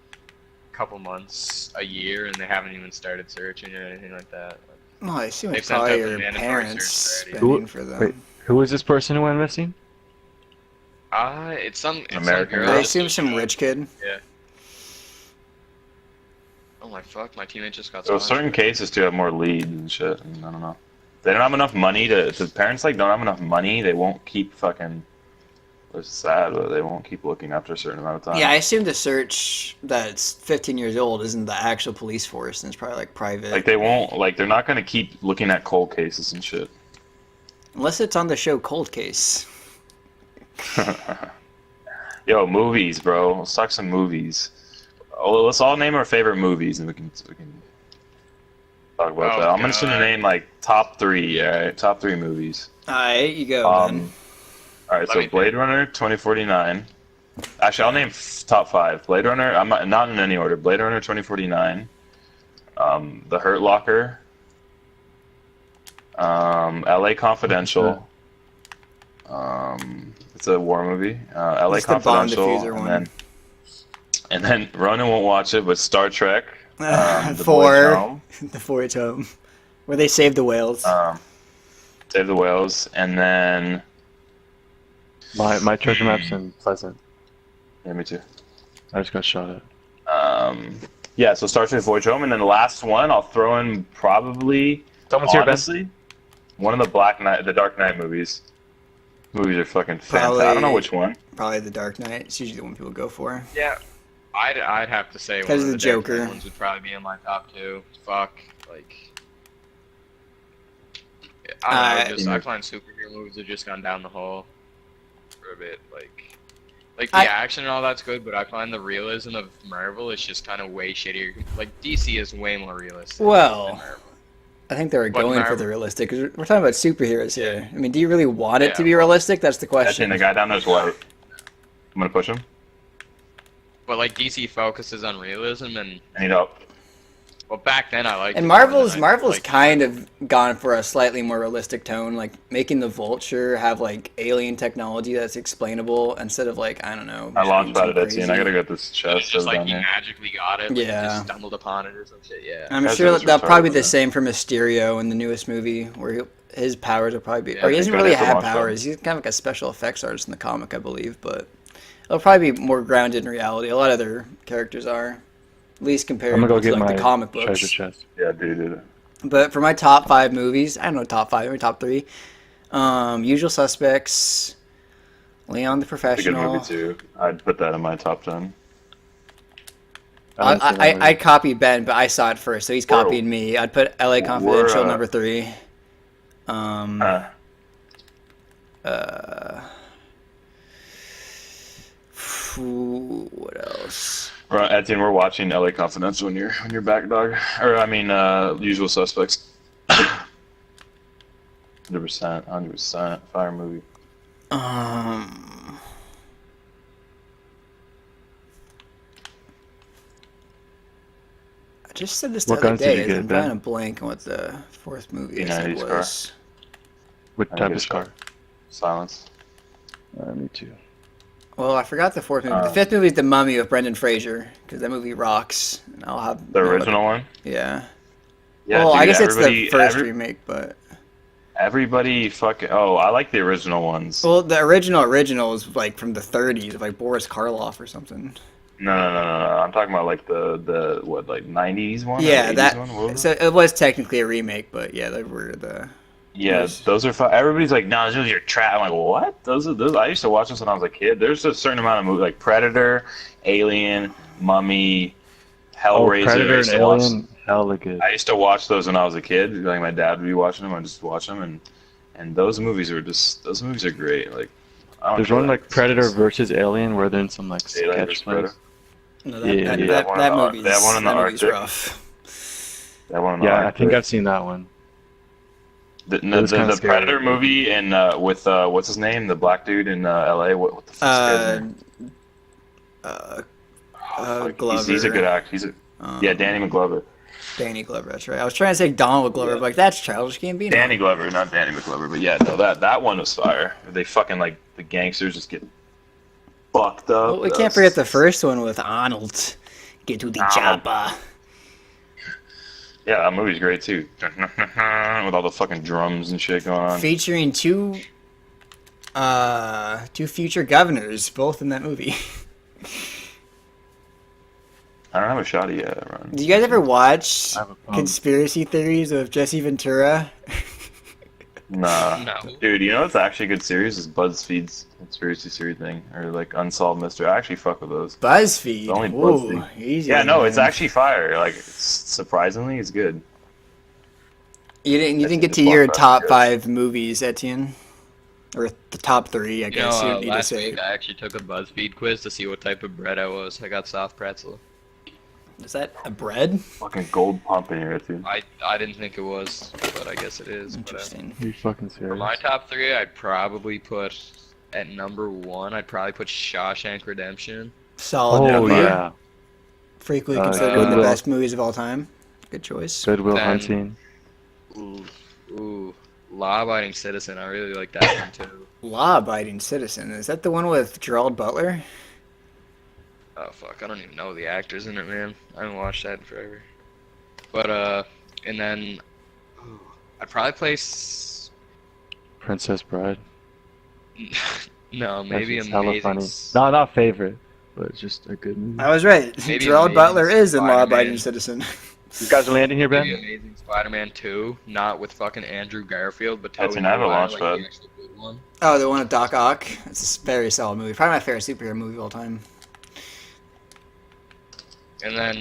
couple months, a year, and they haven't even started searching or anything like that. No, I assume it's probably your parents spending for them. Wait, who was this person who went missing? It's some American girl. I assume some rich kid. Yeah. Oh my fuck, my teammate just got So certain cases too have more leads and shit, and I don't know. They don't have enough money to, if the parents like don't have enough money, they won't keep fucking, it's sad, but they won't keep looking after a certain amount of time. Yeah, I assume the search that's 15 years old isn't the actual police force, and it's probably like private. Like they won't, like they're not gonna keep looking at cold cases and shit. Unless it's on the show Cold Case. Yo, movies, bro. Let's talk some movies. Oh, let's all name our favorite movies, and we can talk about that. I'm just gonna name like top 3. Alright, top 3 movies. Alright, you go. Ben. Alright, so Blade Runner 2049. Actually, I'll name top 5. Blade Runner. I'm not in any order. Blade Runner 2049. The Hurt Locker. L.A. Confidential. It's a war movie. L.A. Confidential, and then Ronan won't watch it, but Star Trek. The Voyage Home, where they save the whales. Save the whales, and then my treasure map's in Pleasant. Yeah, me too. I just got shot at. Yeah, so Star Trek Voyage Home, and then the last one I'll throw in probably. Someone's honestly, here, Ben. One of the Dark Knight movies. Movies are fucking fantastic. I don't know which one. Probably The Dark Knight. It's usually the one people go for. Yeah, I'd have to say one of the Joker ones would probably be in my top 2. Fuck, like. I don't know, I find superhero movies have just gone down the hole for a bit. Like the action and all that's good, but I find the realism of Marvel is just kind of way shittier. Like DC is way more realistic. Well, I think they were going for the realistic. Cause we're talking about superheroes here. I mean, do you really want it to be realistic? That's the question. The guy down there's white. I'm gonna push him. But like DC focuses on realism and. I need help. Well, back then I liked. And Marvel's kind of gone for a slightly more realistic tone, like making the Vulture have like alien technology that's explainable instead of like I don't know. I launched out of it, and I gotta get this chest. It's just like he magically got it. Like, yeah. Just stumbled upon it or some shit. Yeah. I'm sure that'll probably be the same for Mysterio in the newest movie, where his powers will probably be. Or he doesn't really have powers. He's kind of like a special effects artist in the comic, I believe, but it'll probably be more grounded in reality. A lot of other characters are. At least compared I'm gonna go to get like my the comic books. treasure chest. Yeah, dude. But for my top 5 movies, I don't know top 5, maybe top 3. Usual Suspects, Leon the It's a good Professional. movie too. I'd put that in my top 10. I copied Ben, but I saw it first, so he's copying me. I'd put LA Confidential number 3. What else? Etienne, we're watching LA Confidential when you're back, dog. Or I mean, Usual Suspects. 100%, fire movie. I just said this the What other guns did you day. get, I'm Ben? trying to blank on what the 4th movie I said P90's car. was. What type of car? Silence. Me too. Well, I forgot the 4th movie. The 5th movie is The Mummy with Brendan Fraser, because that movie rocks. And I'll have The original one? Yeah. Yeah, well, dude, I guess it's the first remake, but everybody fucking... Oh, I like the original ones. well, the original is like from the 30s, like Boris Karloff or something. No. I'm talking about like the what, like 90s one? Yeah, or 80s that. one? What was So it? it was technically a remake, but yeah, they were the. Yeah, those are fun. Everybody's like, no, those are trap. I'm like, what? Those. I used to watch this when I was a kid. There's a certain amount of movies like Predator, Alien, Mummy, Hellraiser. Predator and Alien, hella good. I used to watch those when I was a kid. Like my dad would be watching them. I just watch them, and those movies are great. Like, I don't There's care one what like Predator versus Alien where they're in some like Alien sketch versus place. Predator. No, Yeah, that movie's that one in the movie's Arctic. rough. That one in the Yeah, I Arctic. think I've seen that one. The was kinda scary. Predator movie and with what's his name, the black dude in L.A. What the fuck's his name? Glover. He's a good actor. Danny McGlover. Danny Glover, that's right. I was trying to say Donald Glover, but like that's Childish Gambino. Danny Glover, not Danny McGlover, but yeah, no, that one was fire. They fucking like the gangsters just get fucked up. Well, we can't forget the first one with Arnold. Get to the chopper. Yeah, that movie's great too. With all the fucking drums and shit going on. Featuring two future governors, both in that movie. I don't have a shot yet, Ron. Do you guys ever watch I have a pump. Conspiracy Theories with Jesse Ventura? Nah. No. Dude, you know what's actually a good series is BuzzFeed's Conspiracy Theory thing. Or like Unsolved Mystery. I actually fuck with those. BuzzFeed. Only Ooh, BuzzFeed. easy. Yeah, no, man. it's actually fire. Like, surprisingly, it's good. You didn't Actually, get to just your walk top by, 5 movies, Etienne, or the top 3, I You guess know, you need to last say. week I actually took a BuzzFeed quiz to see what type of bread I was. I got soft pretzel. Is that a bread? Fucking gold pump in here, dude. I didn't think it was, but I guess it is. Interesting. Are you fucking serious? For my top 3, I'd probably put at number 1. I'd probably put Shawshank Redemption. Solid Oh number. yeah, Frequently considered one of the Goodwill. best movies of all time. Good choice. Goodwill Then- Hunting. Ooh, Law Abiding Citizen. I really like that one too. Law-abiding citizen. Is that the one with Gerald Butler? Oh fuck, I don't even know the actors in it, man. I haven't watched that in forever. But and then I'd probably place Princess Bride. no, maybe That's just hella Amazing. funny. No, not favorite, but just a good movie. I was right. Maybe Gerald Amazing Butler is in Spider-Man. Law-abiding citizen. You guys are landing here, Maybe Ben? Amazing Spider-Man 2, not with fucking Andrew Garfield, but That's Tobey an Avalon Maguire, launch like the pad. actual good one. Oh, the one with Doc Ock. It's a very solid movie. Probably my favorite superhero movie of all time. And then,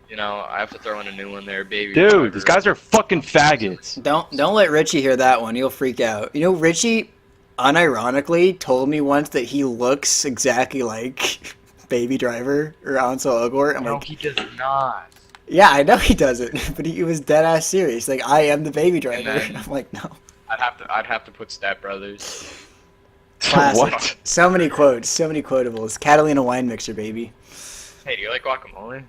you know, I have to throw in a new one there, Baby Dude, Driver. these guys are fucking faggots. Don't let Richie hear that one. He'll freak out. You know, Richie, unironically, told me once that he looks exactly like Baby Driver or Ansel Elgort. I'm No, like, he does not. yeah, I know he doesn't, but he was dead ass serious. Like, I am the Baby Driver. then- I'm like, no. I'd have to put Step Brothers. Classic. What? So many quotes, so many quotables. Catalina wine mixer, baby. Hey, do you like guacamole?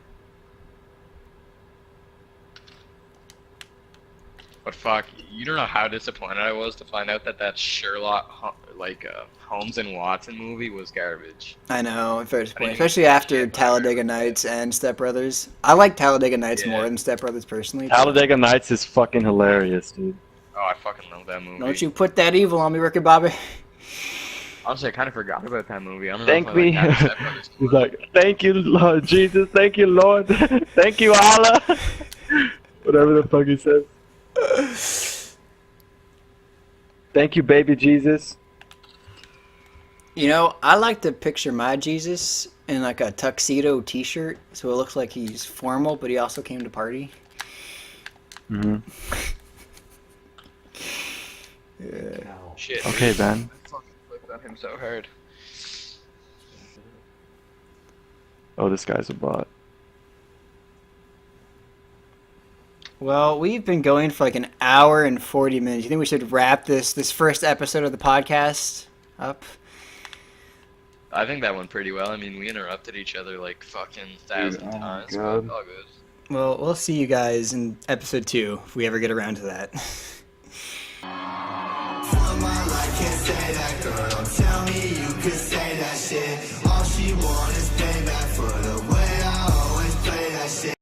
But fuck, you don't know how disappointed I was to find out that Sherlock, Holmes and Watson movie was garbage. I know, at first point, I especially after Talladega Nights and Step Brothers. I like Talladega Nights Yeah. more than Step Brothers personally. but Talladega Nights is fucking hilarious, dude. Oh, I fucking love that movie. Don't you put that evil on me, Ricky Bobby. Honestly, I kind of forgot about that movie. I don't know Thank if I, me. like, Step Brothers He's like, thank you, Lord Jesus. Thank you, Lord. Thank you, Allah. Whatever the fuck he says. Thank you, baby Jesus. You know, I like to picture my Jesus in like a tuxedo T-shirt, so it looks like he's formal, but he also came to party. Mm-hmm. Yeah. Shit. Okay, Ben. I fucking flipped on him so hard. Oh, this guy's a bot. Well, we've been going for like an hour and 40 minutes. You think we should wrap this first episode of the podcast up? I think that went pretty well. I mean, we interrupted each other like fucking 1,000 times. But God. all good. Well, we'll see you guys in episode 2 if we ever get around to that. Can't say that, girl. Don't tell me you could say that shit. All she want is payback for the way I always play that shit.